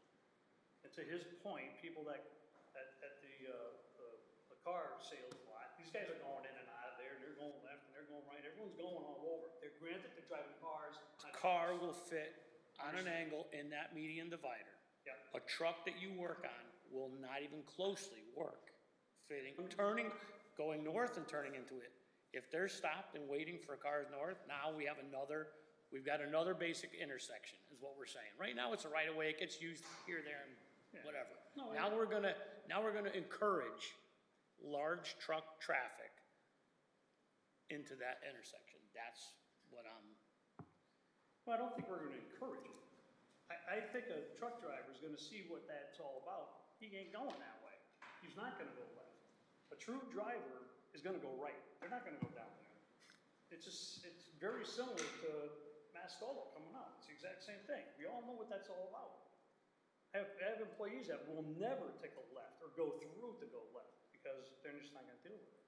And to his point, people that, at the car sales lot, these guys are going in and out of there, and they're going left, and they're going right, everyone's going all over. They're granted they're driving cars. a car will fit on an angle in that median divider. Yeah. A truck that you work on will not even closely work fitting, going north and turning into it. If they're stopped and waiting for cars north, now we've got another basic intersection, is what we're saying. Right now, it's a right of way, it gets used here, there, and whatever. No, Now we're gonna encourage large truck traffic into that intersection. That's what I'm, Well, I don't think we're gonna encourage it. I think a truck driver's gonna see what that's all about. He ain't going that way. He's not gonna go left. A true driver is gonna go right. They're not gonna go down there. It's very similar to Mascola coming out. It's the exact same thing. We all know what that's all about. I have employees that will never take a left or go through to go left because they're just not gonna deal with it.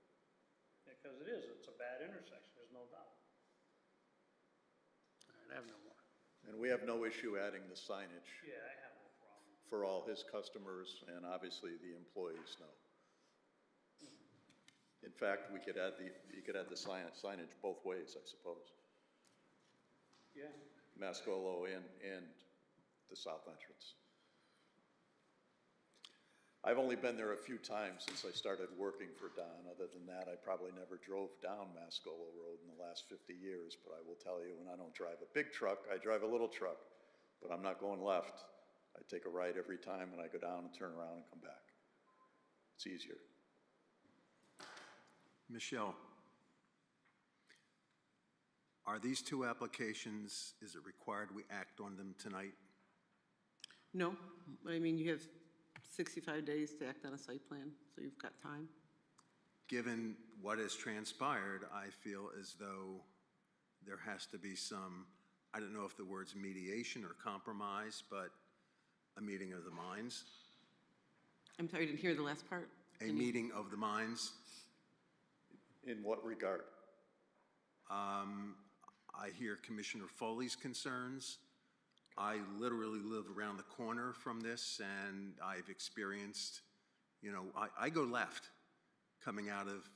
Because it's a bad intersection, there's no doubt. all right, I have no more. And we have no issue adding the signage Yeah, I have no problem. for all his customers, and obviously the employees know. In fact, you could add the signage both ways, I suppose. Yeah. Mascolo and the south entrance. I've only been there a few times since I started working for Don. Other than that, I probably never drove down Mascolo Road in the last 50 years, but I will tell you, when I don't drive a big truck, I drive a little truck, but I'm not going left. I take a right every time, and I go down and turn around and come back. It's easier. Michelle, are these two applications, is it required we act on them tonight? No, I mean, you have 65 days to act on a site plan, so you've got time. Given what has transpired, I feel as though there has to be some, I don't know if the word's mediation or compromise, but a meeting of the minds. I'm sorry, I didn't hear the last part. A meeting of the minds. In what regard? I hear Commissioner Foley's concerns. I literally live around the corner from this, and I've experienced, I go left coming out of,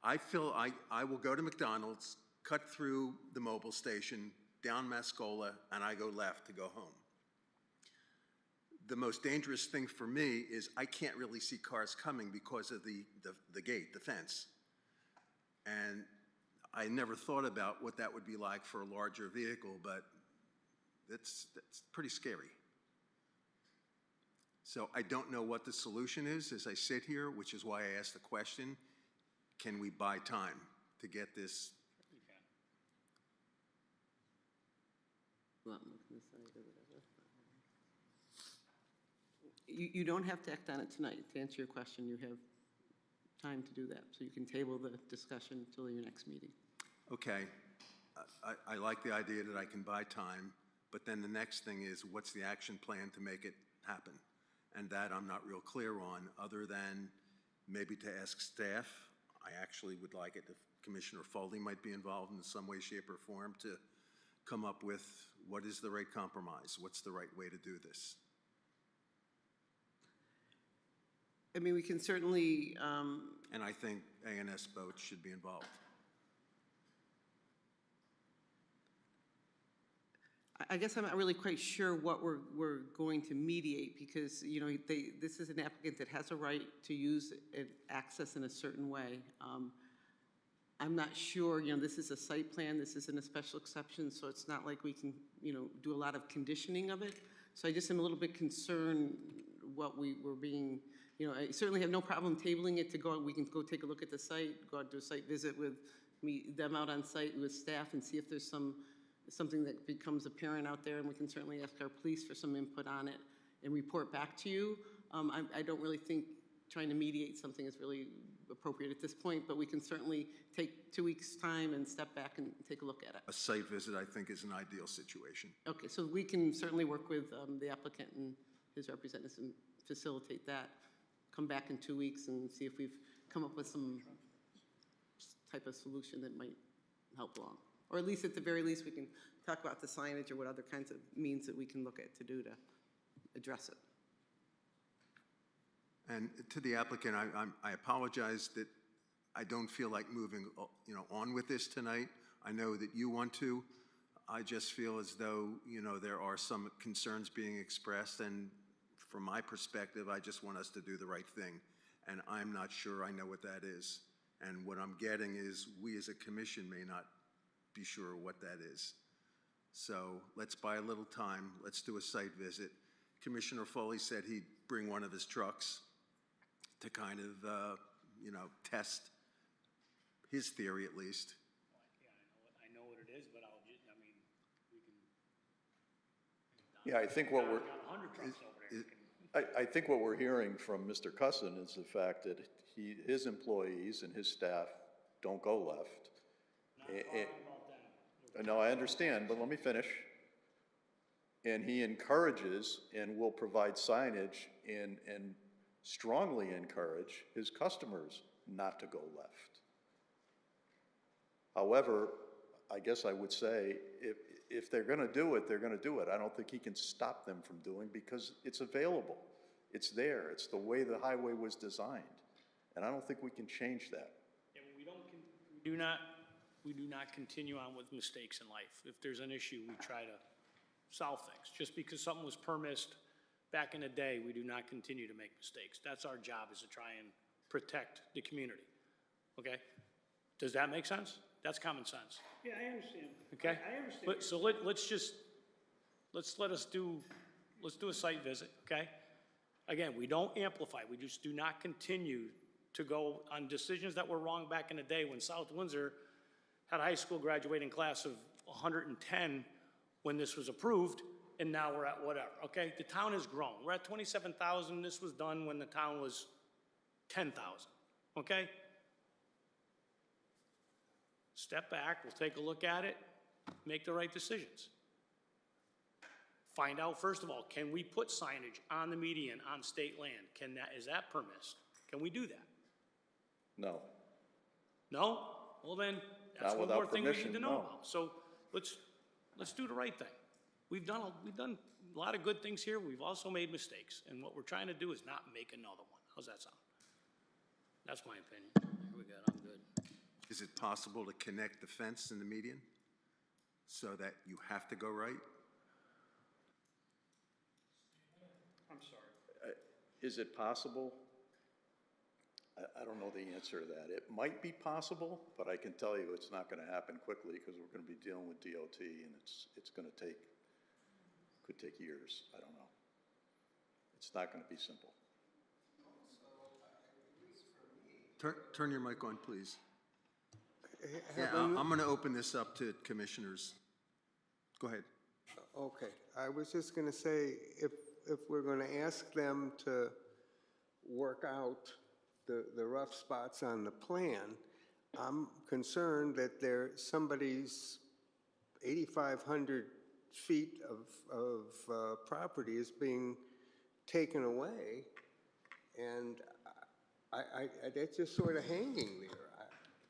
I will go to McDonald's, cut through the mobile station, down Mascola, and I go left to go home. The most dangerous thing for me is I can't really see cars coming because of the gate, the fence. And I never thought about what that would be like for a larger vehicle, but that's pretty scary. So I don't know what the solution is as I sit here, which is why I asked the question, can we buy time to get this? You don't have to act on it tonight. To answer your question, you have time to do that. So you can table the discussion until your next meeting. Okay, I like the idea that I can buy time, but then the next thing is, what's the action plan to make it happen? And that I'm not real clear on, other than maybe to ask staff. I actually would like it if Commissioner Foley might be involved in some way, shape, or form to come up with what is the right compromise? What's the right way to do this? I mean, we can certainly, And I think A&S Boats should be involved. I guess I'm not really quite sure what we're going to mediate, because, this is an applicant that has a right to use and access in a certain way. I'm not sure, this is a site plan, this isn't a special exception, so it's not like we can, do a lot of conditioning of it. So I just am a little bit concerned what we were being, I certainly have no problem tabling it to go, we can go take a look at the site, go out do a site visit with them out on site with staff and see if there's something that becomes apparent out there, and we can certainly ask our police for some input on it and report back to you. I don't really think trying to mediate something is really appropriate at this point, but we can certainly take 2 weeks' time and step back and take a look at it. A site visit, I think, is an ideal situation. Okay, so we can certainly work with the applicant and his representatives and facilitate that. Come back in 2 weeks and see if we've come up with some type of solution that might help along. Or at least, at the very least, we can talk about the signage or what other kinds of means that we can look at to do to address it. And to the applicant, I apologize that I don't feel like moving, on with this tonight. I know that you want to. I just feel as though, there are some concerns being expressed, and from my perspective, I just want us to do the right thing. And I'm not sure I know what that is. And what I'm getting is we as a commission may not be sure what that is. So let's buy a little time. Let's do a site visit. Commissioner Foley said he'd bring one of his trucks to kind of, test his theory at least. is, but I'll just, I mean, we can. Yeah, I think what we're, Got 100 trucks over there. I think what we're hearing from Mr. Cussin is the fact that his employees and his staff don't go left. Not talking about them. No, I understand, but let me finish. And he encourages and will provide signage and strongly encourage his customers not to go left. However, I guess I would say, if they're gonna do it, they're gonna do it. I don't think he can stop them from doing, because it's available. It's there. It's the way the highway was designed. And I don't think we can change that. Yeah, we do not continue on with mistakes in life. If there's an issue, we try to solve things. Just because something was permissed back in the day, we do not continue to make mistakes. That's our job, is to try and protect the community, okay? Does that make sense? That's common sense, Yeah, I understand. okay? I understand. But, so let's do a site visit, okay? Again, we don't amplify, we just do not continue to go on decisions that were wrong back in the day when South Windsor had a high school graduating class of 110 when this was approved, and now we're at whatever, okay? The town has grown. We're at 27,000. This was done when the town was 10,000, okay? Step back, we'll take a look at it, make the right decisions. Find out, first of all, can we put signage on the median on state land? Is that permissed? Can we do that? No. No? Well then, that's Not one more without thing we need permission, to know no. about. So let's do the right thing. We've done a lot of good things here. We've also made mistakes. And what we're trying to do is not make another one. How's that sound? That's my opinion. There we go, I'm good. Is it possible to connect the fence in the median so that you have to go right? I'm sorry. Is it possible? I don't know the answer to that. It might be possible, but I can tell you it's not gonna happen quickly, because we're gonna be dealing with DOT, and it's gonna take, could take years, I don't know. It's not gonna be simple. Turn your mic on, please. Yeah, I'm gonna open this up to commissioners. Go ahead. Okay, I was just gonna say, if we're gonna ask them to work out the rough spots on the plan, I'm concerned that somebody's 8,500 feet of property is being taken away, and that's just sort of hanging there.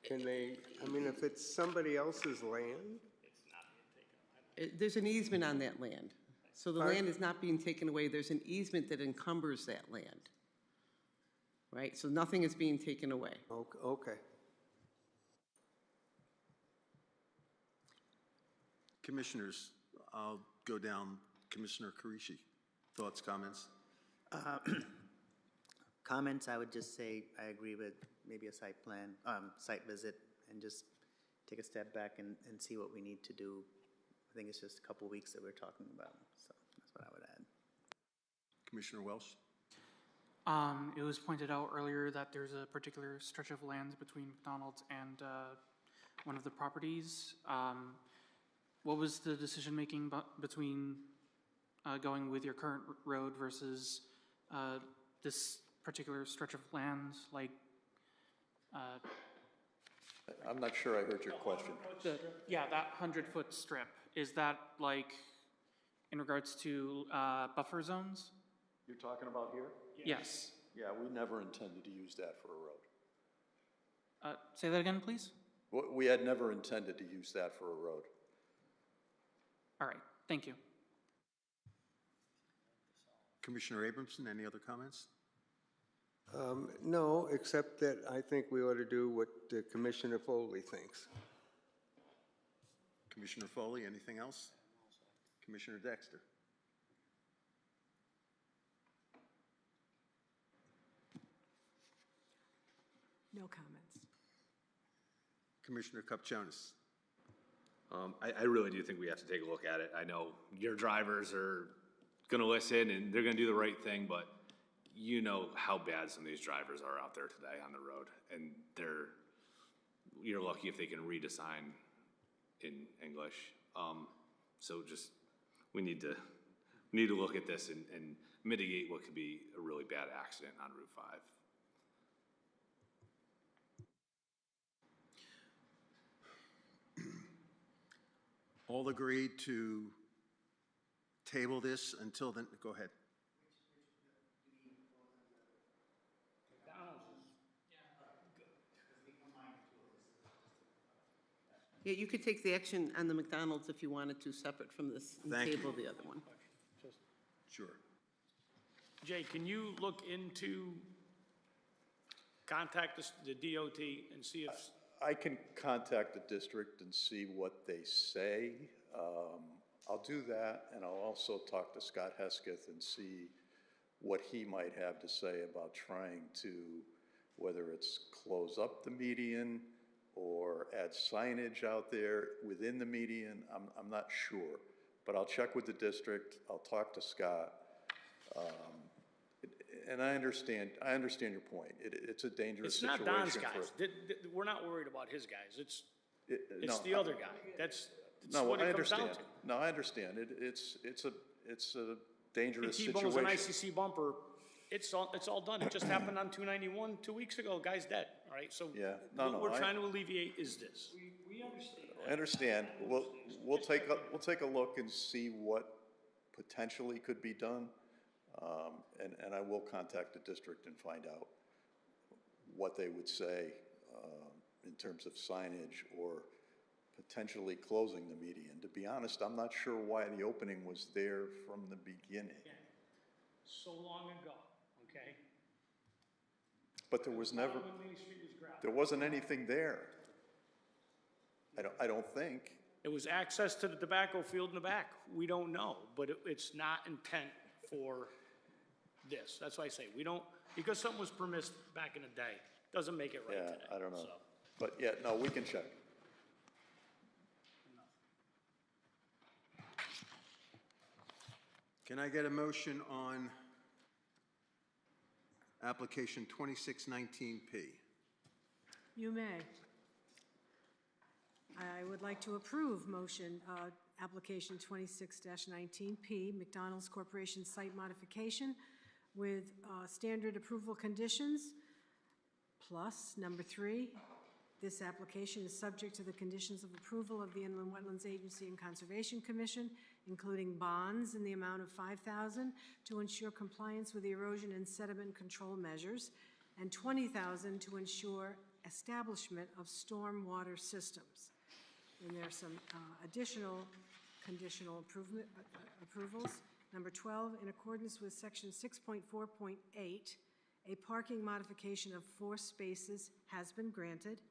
Can they, I mean, if it's somebody else's land? There's an easement on that land. So the Pardon? land is not being taken away. There's an easement that encumbers that land. Right? So nothing is being taken away. Okay. Commissioners, I'll go down. Commissioner Karishi, thoughts, comments? Comments, I would just say I agree with maybe a site visit, and just take a step back and see what we need to do. I think it's just a couple weeks that we're talking about, so that's what I would add. Commissioner Welsh? It was pointed out earlier that there's a particular stretch of land between McDonald's and one of the properties. What was the decision-making between going with your current road versus this particular stretch of land? Like, I'm not sure I heard your question. yeah, that 100-foot strip. Is that like in regards to buffer zones? You're talking about here? Yes. Yeah, we never intended to use that for a road. Say that again, please. We had never intended to use that for a road. All right, thank you. Commissioner Abramson, any other comments? No, except that I think we ought to do what Commissioner Foley thinks. Commissioner Foley, anything else? Commissioner Dexter? No comments. Commissioner Kupchonis? I really do think we have to take a look at it. I know your drivers are gonna listen and they're gonna do the right thing, but you know how bad some of these drivers are out there today on the road. And you're lucky if they can redesign in English. So just, we need to look at this and mitigate what could be a really bad accident on Route 5. All agreed to table this until then, go ahead. Yeah, you could take the action on the McDonald's if you wanted to, separate from this, and Thank you. table the other one. Sure. Jay, can you look into, contact the DOT and see if, I can contact the district and see what they say. I'll do that, and I'll also talk to Scott Hesketh and see what he might have to say about trying to, whether it's close up the median or add signage out there within the median. I'm not sure, but I'll check with the district. I'll talk to Scott. And I understand your point. It's a dangerous it's situation. not Don's for- guys. We're not worried about his guys. It's no, the other guy. That's No, what I it comes down understand. to. No, I understand. It's a dangerous T-bones an situation. ICC bumper, it's all done. It just happened on 291 2 weeks ago. Guy's dead, all right? So Yeah. what we're trying to alleviate is this. We understand. I understand. We'll take a look and see what potentially could be done. And I will contact the district and find out what they would say in terms of signage or potentially closing the median. To be honest, I'm not sure why the opening was there from the beginning. So long ago, okay? But there was never, When Main Street was gravel. there wasn't anything there. I don't think. It was access to the tobacco field in the back. We don't know, but it's not intent for this. That's why I say, we don't, because something was permissive back in the day, doesn't make it right Yeah, today. I don't know. So, But yeah, no, we can check. Can I get a motion on application 2619P? You may. I would like to approve motion, application 26-19P, McDonald's Corporation site modification with standard approval conditions, plus, number 3, this application is subject to the conditions of approval of the Inland Wetlands Agency and Conservation Commission, including bonds in the amount of $5,000 to ensure compliance with the erosion and sediment control measures, and $20,000 to ensure establishment of stormwater systems. And there are some additional conditional approvals. Number 12, in accordance with section 6.4.8, a parking modification of 4 spaces has been granted.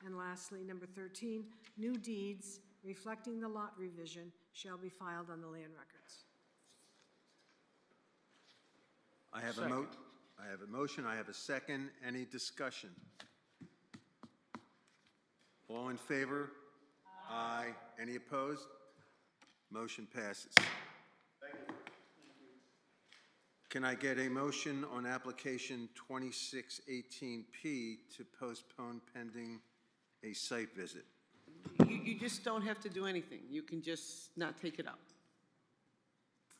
And lastly, number 13, new deeds reflecting the lot revision shall be filed on the land records. I have a motion, I have a second. Any discussion? All in favor? Aye. Any opposed? Motion passes. Thank you. Can I get a motion on application 2618P to postpone pending a site visit? You just don't have to do anything. You can just not take it up.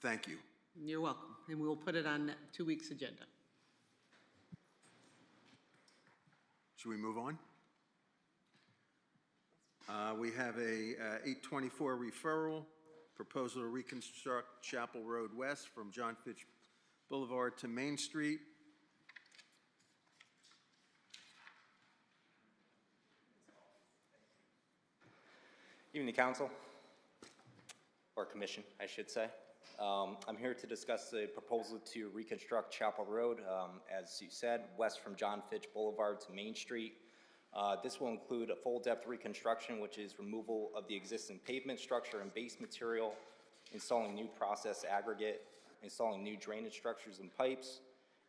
Thank you. You're welcome. And we will put it on 2 weeks' agenda. Should we move on? We have a 824 referral, proposal to reconstruct Chapel Road West from John Fitch Boulevard to Main Street. Evening, Council, or Commission, I should say. I'm here to discuss the proposal to reconstruct Chapel Road, as you said, west from John Fitch Boulevard to Main Street. This will include a full-depth reconstruction, which is removal of the existing pavement structure and base material, installing new process aggregate, installing new drainage structures and pipes,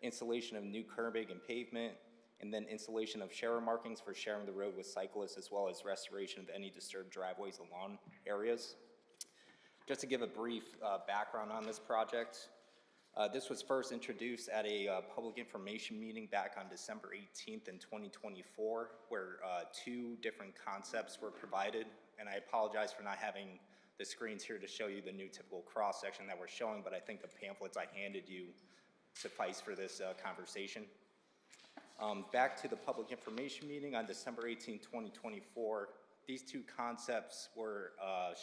installation of new curbing and pavement, and then installation of shower markings for sharing the road with cyclists, as well as restoration of any disturbed driveways and lawn areas. Just to give a brief background on this project, this was first introduced at a public information meeting back on December 18th in 2024, where 2 different concepts were provided and I apologize for not having the screens here to show you the new typical cross-section that we're showing, but I think the pamphlets I handed you suffice for this conversation. Back to the public information meeting on December 18, 2024, these two concepts were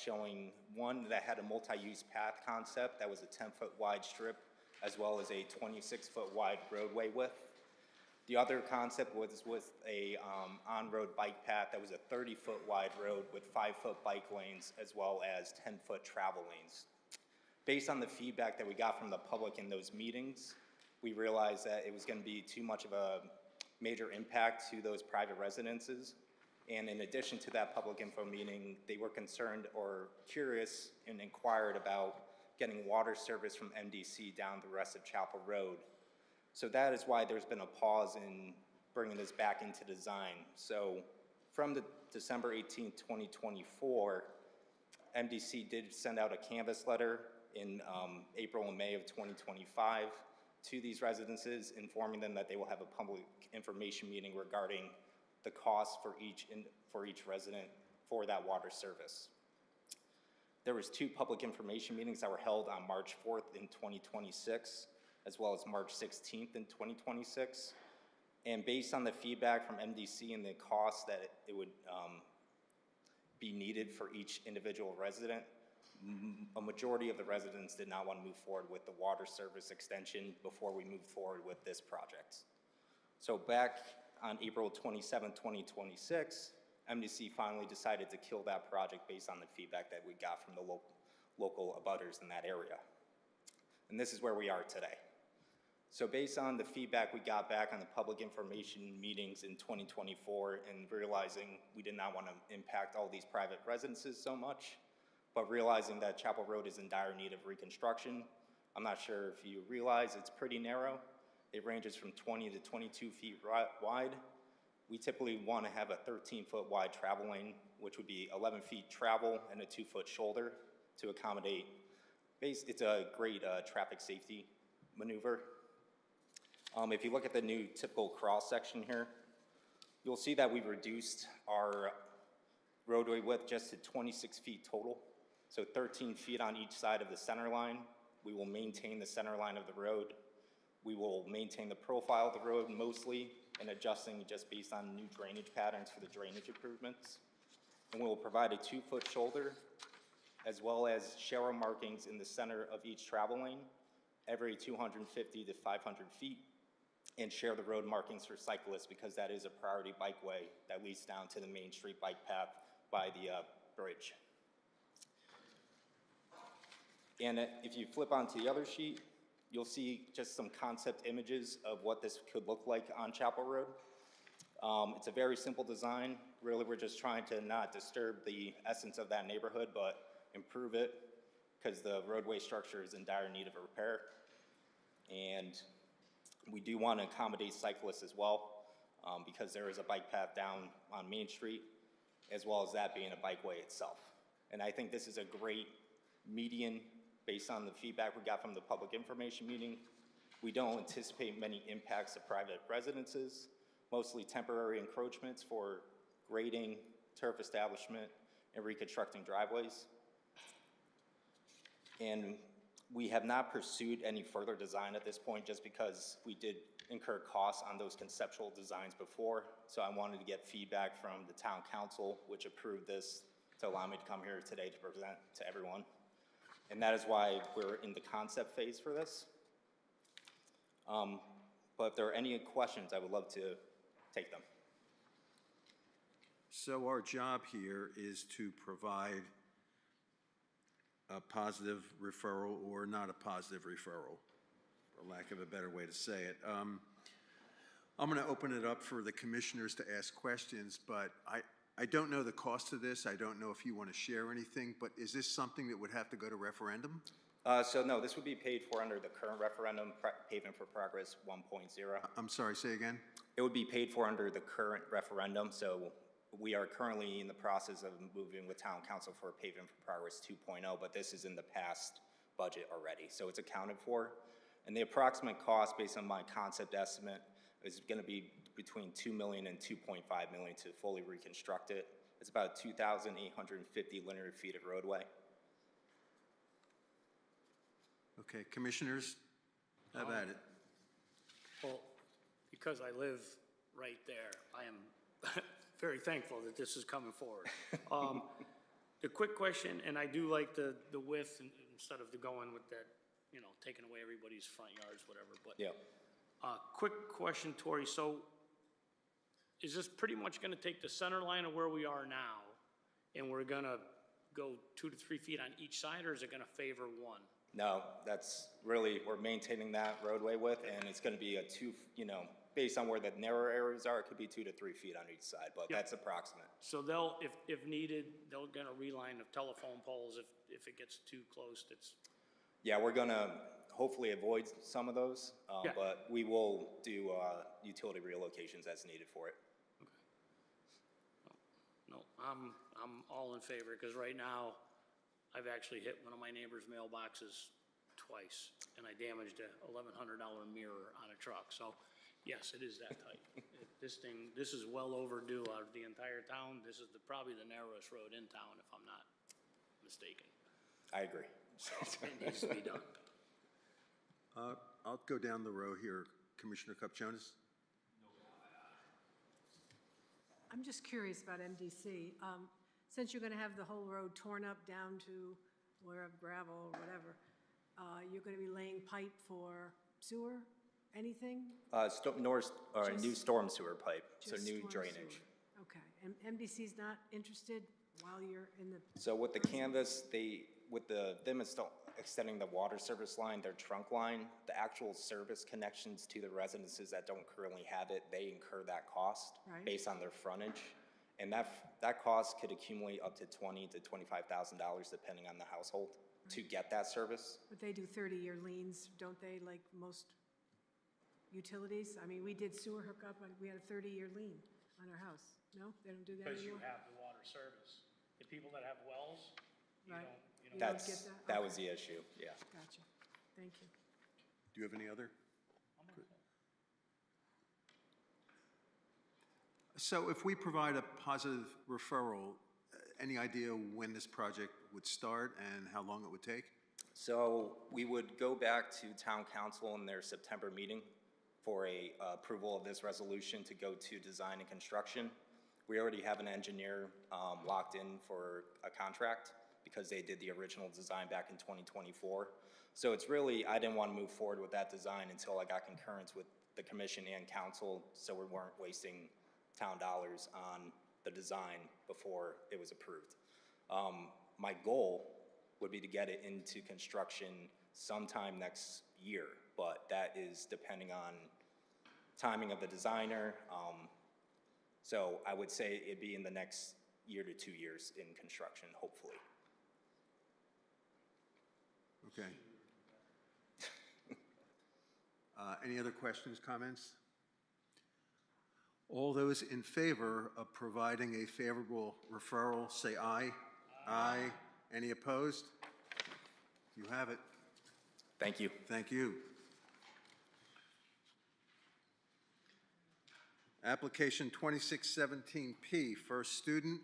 showing one that had a multi-use path concept that was a 10-foot wide strip as well as a 26-foot wide roadway width. The other concept was with a on-road bike path that was a 30-foot wide road with 5-foot bike lanes as well as 10-foot travel lanes. Based on the feedback that we got from the public in those meetings, we realized that it was going to be too much of a major impact to those private residences. And in addition to that public info meeting, they were concerned or curious and inquired about getting water service from MDC down the rest of Chapel Road. So that is why there's been a pause in bringing this back into design. So from the December 18, 2024, MDC did send out a canvas letter in April and May of 2025 to these residences, informing them that they will have a public information meeting regarding the cost for each resident for that water service. There was 2 public information meetings that were held on March 4th in 2026, as well as March 16th in 2026. And based on the feedback from MDC and the cost that it would be needed for each individual resident, a majority of the residents did not want to move forward with the water service extension before we moved forward with this project. So back on April 27, 2026, MDC finally decided to kill that project based on the feedback that we got from the local abutters in that area. And this is where we are today. So based on the feedback we got back on the public information meetings in 2024 and realizing we did not want to impact all these private residences so much, but realizing that Chapel Road is in dire need of reconstruction, I'm not sure if you realize it's pretty narrow. It ranges from 20 to 22 feet wide. We typically want to have a 13-foot wide travel lane, which would be 11 feet travel and a 2-foot shoulder to accommodate. It's a great traffic safety maneuver. If you look at the new typical cross section here, you'll see that we've reduced our roadway width just to 26 feet total. So 13 feet on each side of the center line. We will maintain the center line of the road. We will maintain the profile of the road mostly and adjusting just based on new drainage patterns for the drainage improvements. And we will provide a 2-foot shoulder as well as shower markings in the center of each travel lane every 250 to 500 feet and share the road markings for cyclists because that is a priority bikeway that leads down to the Main Street bike path by the bridge. And if you flip onto the other sheet, you'll see just some concept images of what this could look like on Chapel Road. It's a very simple design. Really, we're just trying to not disturb the essence of that neighborhood, but improve it because the roadway structure is in dire need of a repair. And we do want to accommodate cyclists as well because there is a bike path down on Main Street, as well as that being a bikeway itself. And I think this is a great median based on the feedback we got from the public information meeting. We don't anticipate many impacts to private residences, mostly temporary encroachments for grading, turf establishment, and reconstructing driveways. And we have not pursued any further design at this point just because we did incur costs on those conceptual designs before. So I wanted to get feedback from the town council, which approved this to allow me to come here today to present to everyone. And that is why we're in the concept phase for this. But if there are any questions, I would love to take them. So our job here is to provide a positive referral or not a positive referral, for lack of a better way to say it. I'm going to open it up for the commissioners to ask questions, but I don't know the cost of this. I don't know if you want to share anything, but is this something that would have to go to referendum? So no, this would be paid for under the current referendum, Pavement for Progress 1.0. I'm sorry, say again? It would be paid for under the current referendum. So we are currently in the process of moving with Town Council for Pavement for Progress 2.0, but this is in the past budget already. So it's accounted for. And the approximate cost based on my concept estimate is going to be between $2 million and $2.5 million to fully reconstruct it, It's about 2,850 linear feet of roadway. Okay, commissioners, have at it. Well, because I live right there, I am very thankful that this is coming forward. The quick question, and I do like the width instead of the going with that, you know, taking away everybody's front yards, whatever, but. Yeah. Quick question, Tori, so is this pretty much gonna take the center line of where we are now, and we're gonna go 2 to 3 feet on each side, or is it gonna favor one? No, that's really, we're maintaining that roadway width, and it's gonna be a based on where the narrow areas are, it could be 2 to 3 feet on each side, but Yep. that's approximate. So they'll, if needed, they'll gonna reline the telephone poles if it gets too close, it's, Yeah, we're gonna hopefully avoid some of those, Yeah. but we will do utility relocations as needed for it. no, I'm all in favor, because right now, I've actually hit one of my neighbor's mailboxes twice, and I damaged a $1,100 mirror on a truck, so, yes, it is that tight. This is well overdue out of the entire town. This is probably the narrowest road in town, if I'm not mistaken. I agree. It needs to be done. I'll go down the row here. Commissioner Kupchonis? I'm just curious about MDC. Since you're gonna have the whole road torn up down to wherever, gravel or whatever, you're gonna be laying pipe for sewer, anything? New storm sewer pipe, so Just new storm drainage. sewer. Okay, and MDC's not interested while you're in the, So with the canvas, them extending the water service line, their trunk line, the actual service connections to the residences that don't currently have it, they incur that cost Right. based on their frontage. And that cost could accumulate up to $20,000 to $25,000 depending on the household to get that service. but they do 30-year liens, don't they, like most utilities? I mean, we did sewer hookup, and we had a 30-year lien on our house. No, they don't do that Because you anymore? have the water service. The people that have wells, you Right. don't, you don't. You don't get that? That Okay. was the issue, yeah. Gotcha, thank you. Do you have any other? So if we provide a positive referral, any idea when this project would start and how long it would take? So we would go back to town council in their September meeting for approval of this resolution to go to design and construction. We already have an engineer locked in for a contract because they did the original design back in 2024. So it's really, I didn't want to move forward with that design until I got concurrence with the commission and council, so we weren't wasting town dollars on the design before it was approved. My goal would be to get it into construction sometime next year, but that is depending on timing of the designer. So I would say it'd be in the next year to 2 years in construction, hopefully. Okay. Any other questions, comments? All those in favor of providing a favorable referral, say aye. Aye. Any opposed? You have it. Thank you. Thank you. Application 2617P, first student.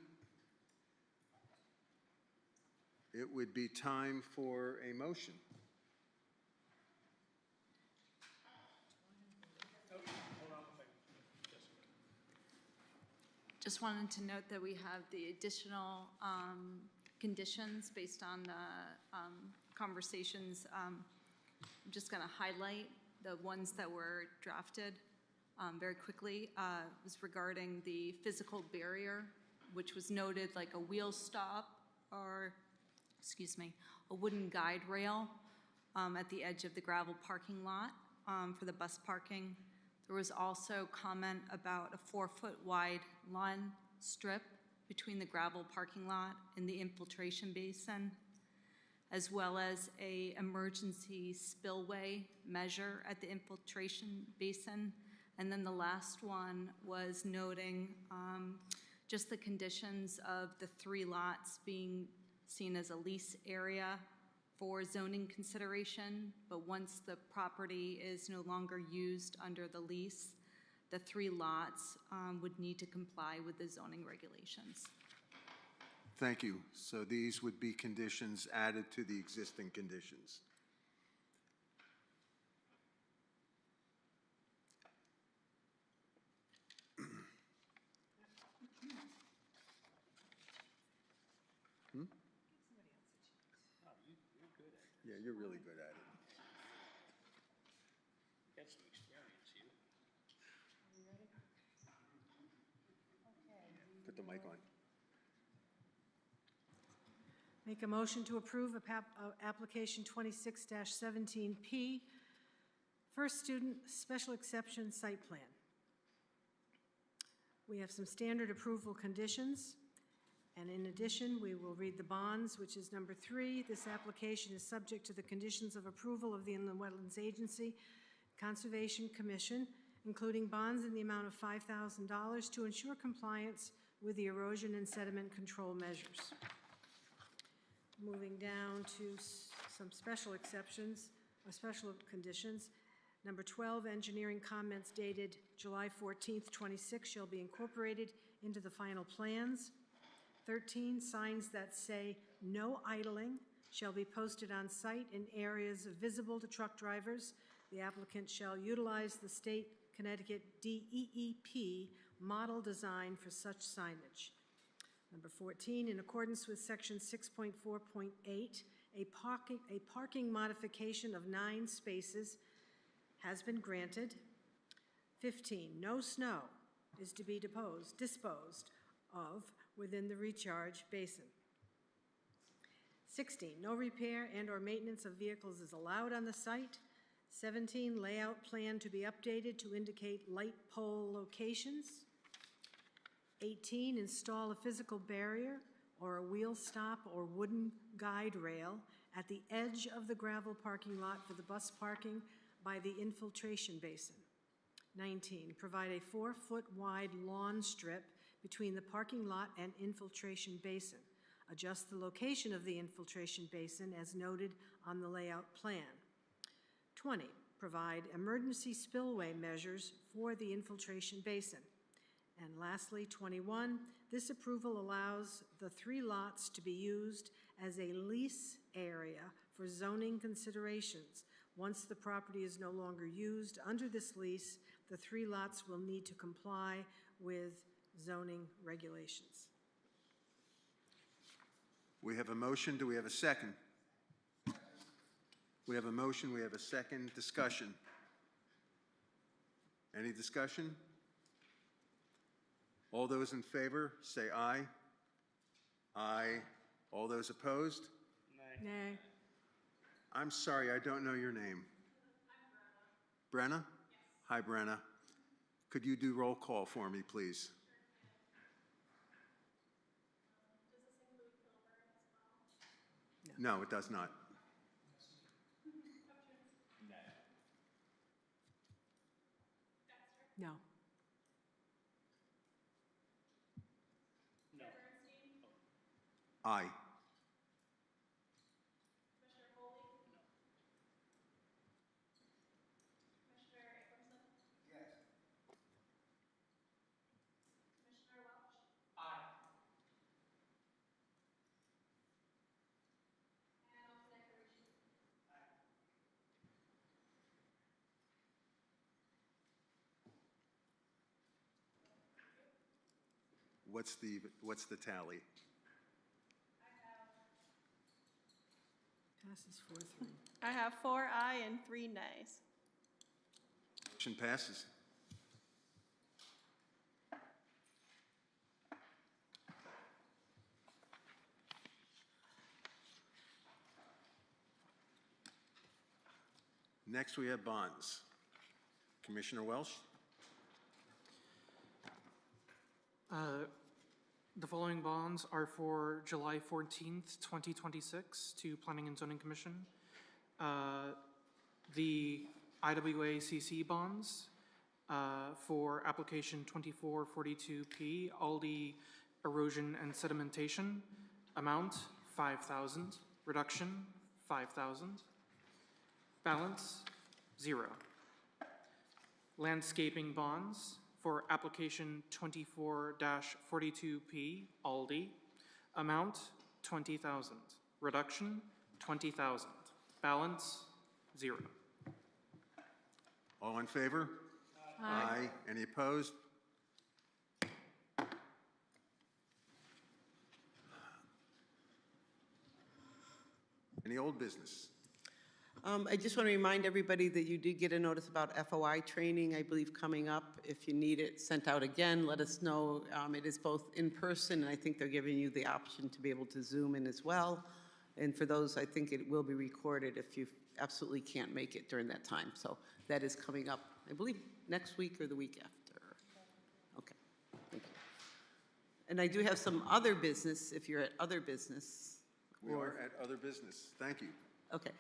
It would be time for a motion. Just wanted to note that we have the additional conditions based on the conversations. I'm just going to highlight the ones that were drafted very quickly. It was regarding the physical barrier, which was noted like a wheel stop or, excuse me, a wooden guide rail at the edge of the gravel parking lot for the bus parking. There was also comment about a 4-foot wide lawn strip between the gravel parking lot and the infiltration basin, as well as a emergency spillway measure at the infiltration basin. And then the last one was noting just the conditions of the 3 lots being seen as a lease area for zoning consideration, but once the property is no longer used under the lease, the 3 lots would need to comply with the zoning regulations. Thank you. So these would be conditions added to the existing conditions. Yeah, you're really good at it. Got some experience, you. Put the mic on. Make a motion to approve application 26-17P, first student special exception site plan. We have some standard approval conditions, and in addition, we will read the bonds, which is number 3. This application is subject to the conditions of approval of the Inland Wetlands Agency Conservation Commission, including bonds in the amount of $5,000 to ensure compliance with the erosion and sediment control measures. Moving down to some special exceptions, or special conditions. Number 12, engineering comments dated July 14th, 26 shall be incorporated into the final plans. 13, signs that say "no idling" shall be posted on site in areas visible to truck drivers. The applicant shall utilize the state Connecticut DEEP model design for such signage. Number 14, in accordance with section 6.4.8, a parking modification of 9 spaces has been granted. 15, no snow is to be disposed of within the recharge basin. 16, no repair and/or maintenance of vehicles is allowed on the site. 17, layout plan to be updated to indicate light pole locations. 18, install a physical barrier or a wheel stop or wooden guide rail at the edge of the gravel parking lot for the bus parking by the infiltration basin. 19, provide a 4-foot wide lawn strip between the parking lot and infiltration basin. Adjust the location of the infiltration basin as noted on the layout plan. 20, provide emergency spillway measures for the infiltration basin. And lastly, 21, this approval allows the 3 lots to be used as a lease area for zoning considerations. Once the property is no longer used under this lease, the 3 lots will need to comply with zoning regulations. We have a motion. Do we have a second? We have a motion. We have a second. Discussion. Any discussion? All those in favor, say aye. Aye. All those opposed? Nay. I'm sorry, I don't know your name. I'm Brenna. Brenna? Yes. Hi, Brenna. Could you do roll call for me, please? Does this include Kilburn as well? No, it does not. No. No. Aye. Commissioner Foley? No. Commissioner Abramson? Yes. Commissioner Welch? Aye. And alternate Carucci? What's the tally? Passes 4-3. I have 4 aye and 3 nays. Motion passes. Next, we have bonds. Commissioner Welsh? The following bonds are for July 14th, 2026 to Planning and Zoning Commission. The IWACC bonds for application 2442P, Aldi erosion and sedimentation, amount 5,000, reduction 5,000, balance 0. Landscaping bonds for application 24-42P, Aldi, Amount, $20,000. Reduction, $20,000. Balance, 0. All in favor? Aye. Any opposed? Any old business? I just want to remind everybody that you did get a notice about FOI training, I believe, coming up. If you need it sent out again, let us know. It is both in person, and I think they're giving you the option to be able to Zoom in as well. And for those, I think it will be recorded if you absolutely can't make it during that time. So that is coming up, I believe, next week or the week after. Okay, thank you. And I do have some other business, if you're at other business. We are at other business. Thank you. Okay.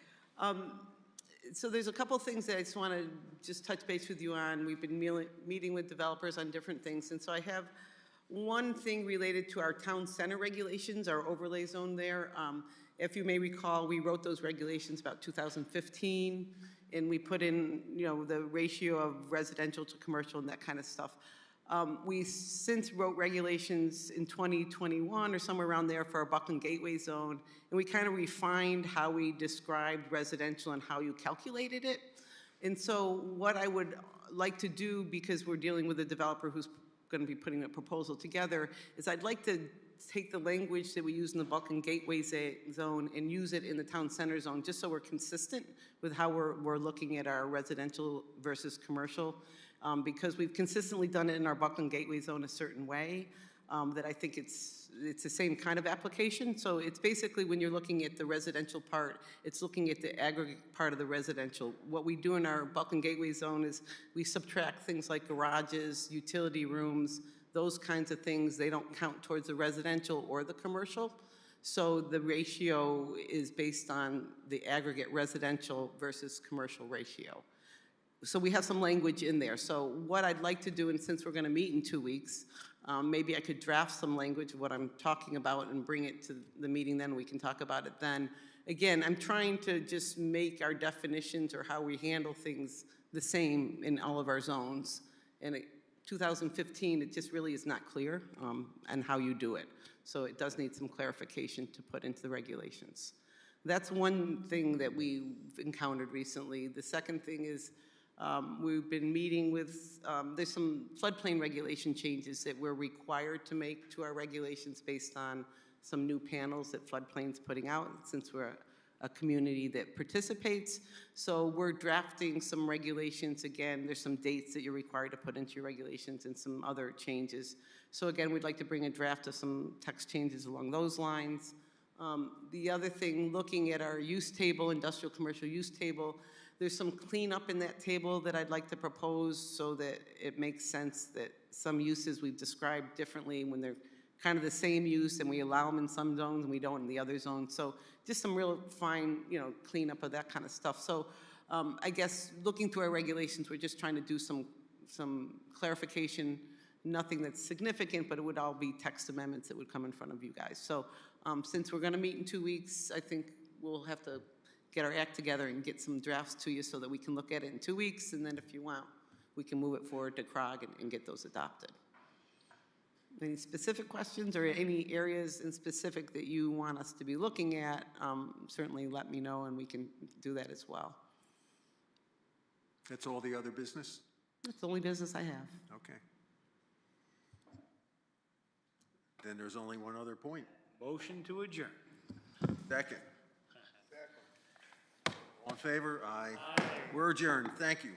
So there's a couple things that I just want to just touch base with you on. We've been meeting with developers on different things. And so I have one thing related to our town center regulations, our overlay zone there. If you may recall, we wrote those regulations about 2015, and we put in, you know, the ratio of residential to commercial and that kind of stuff. We since wrote regulations in 2021 or somewhere around there for our Buckland Gateway Zone, and we kind of refined how we described residential and how you calculated it. And so what I would like to do, because we're dealing with a developer who's going to be putting a proposal together, is I'd like to take the language that we use in the Buckland Gateway Zone and use it in the town center zone, just so we're consistent with how we're looking at our residential versus commercial. Because we've consistently done it in our Buckland Gateway Zone a certain way, that I think it's the same kind of application. So it's basically when you're looking at the residential part, it's looking at the aggregate part of the residential. What we do in our Buckland Gateway Zone is we subtract things like garages, utility rooms, those kinds of things. They don't count towards the residential or the commercial. So the ratio is based on the aggregate residential versus commercial ratio. So we have some language in there. So what I'd like to do, and since we're going to meet in 2 weeks, maybe I could draft some language of what I'm talking about and bring it to the meeting then. We can talk about it then. Again, I'm trying to just make our definitions or how we handle things the same in all of our zones. And 2015, it just really is not clear on how you do it. So it does need some clarification to put into the regulations. That's one thing that we've encountered recently. The second thing is, we've been meeting with, there's some floodplain regulation changes that we're required to make to our regulations based on some new panels that floodplain's putting out, since we're a community that participates. So we're drafting some regulations. Again, there's some dates that you're required to put into your regulations and some other changes. So again, we'd like to bring a draft of some text changes along those lines. The other thing, looking at our use table, industrial commercial use table, there's some cleanup in that table that I'd like to propose so that it makes sense that some uses we've described differently when they're kind of the same use, and we allow them in some zones and we don't in the other zones. So just some real fine, you know, cleanup of that kind of stuff. So I guess looking through our regulations, we're just trying to do some clarification, nothing that's significant, but it would all be text amendments that would come in front of you guys. So since we're going to meet in 2 weeks, I think we'll have to get our act together and get some drafts to you so that we can look at it in 2 weeks, and then if you want, we can move it forward to CROG and get those adopted. Any specific questions or any areas in specific that you want us to be looking at, certainly let me know and we can do that as well. That's all the other business? That's the only business I have. Okay. Then there's only one other point. Motion to adjourn. Second. All in favor? Aye. We're adjourned. Thank you.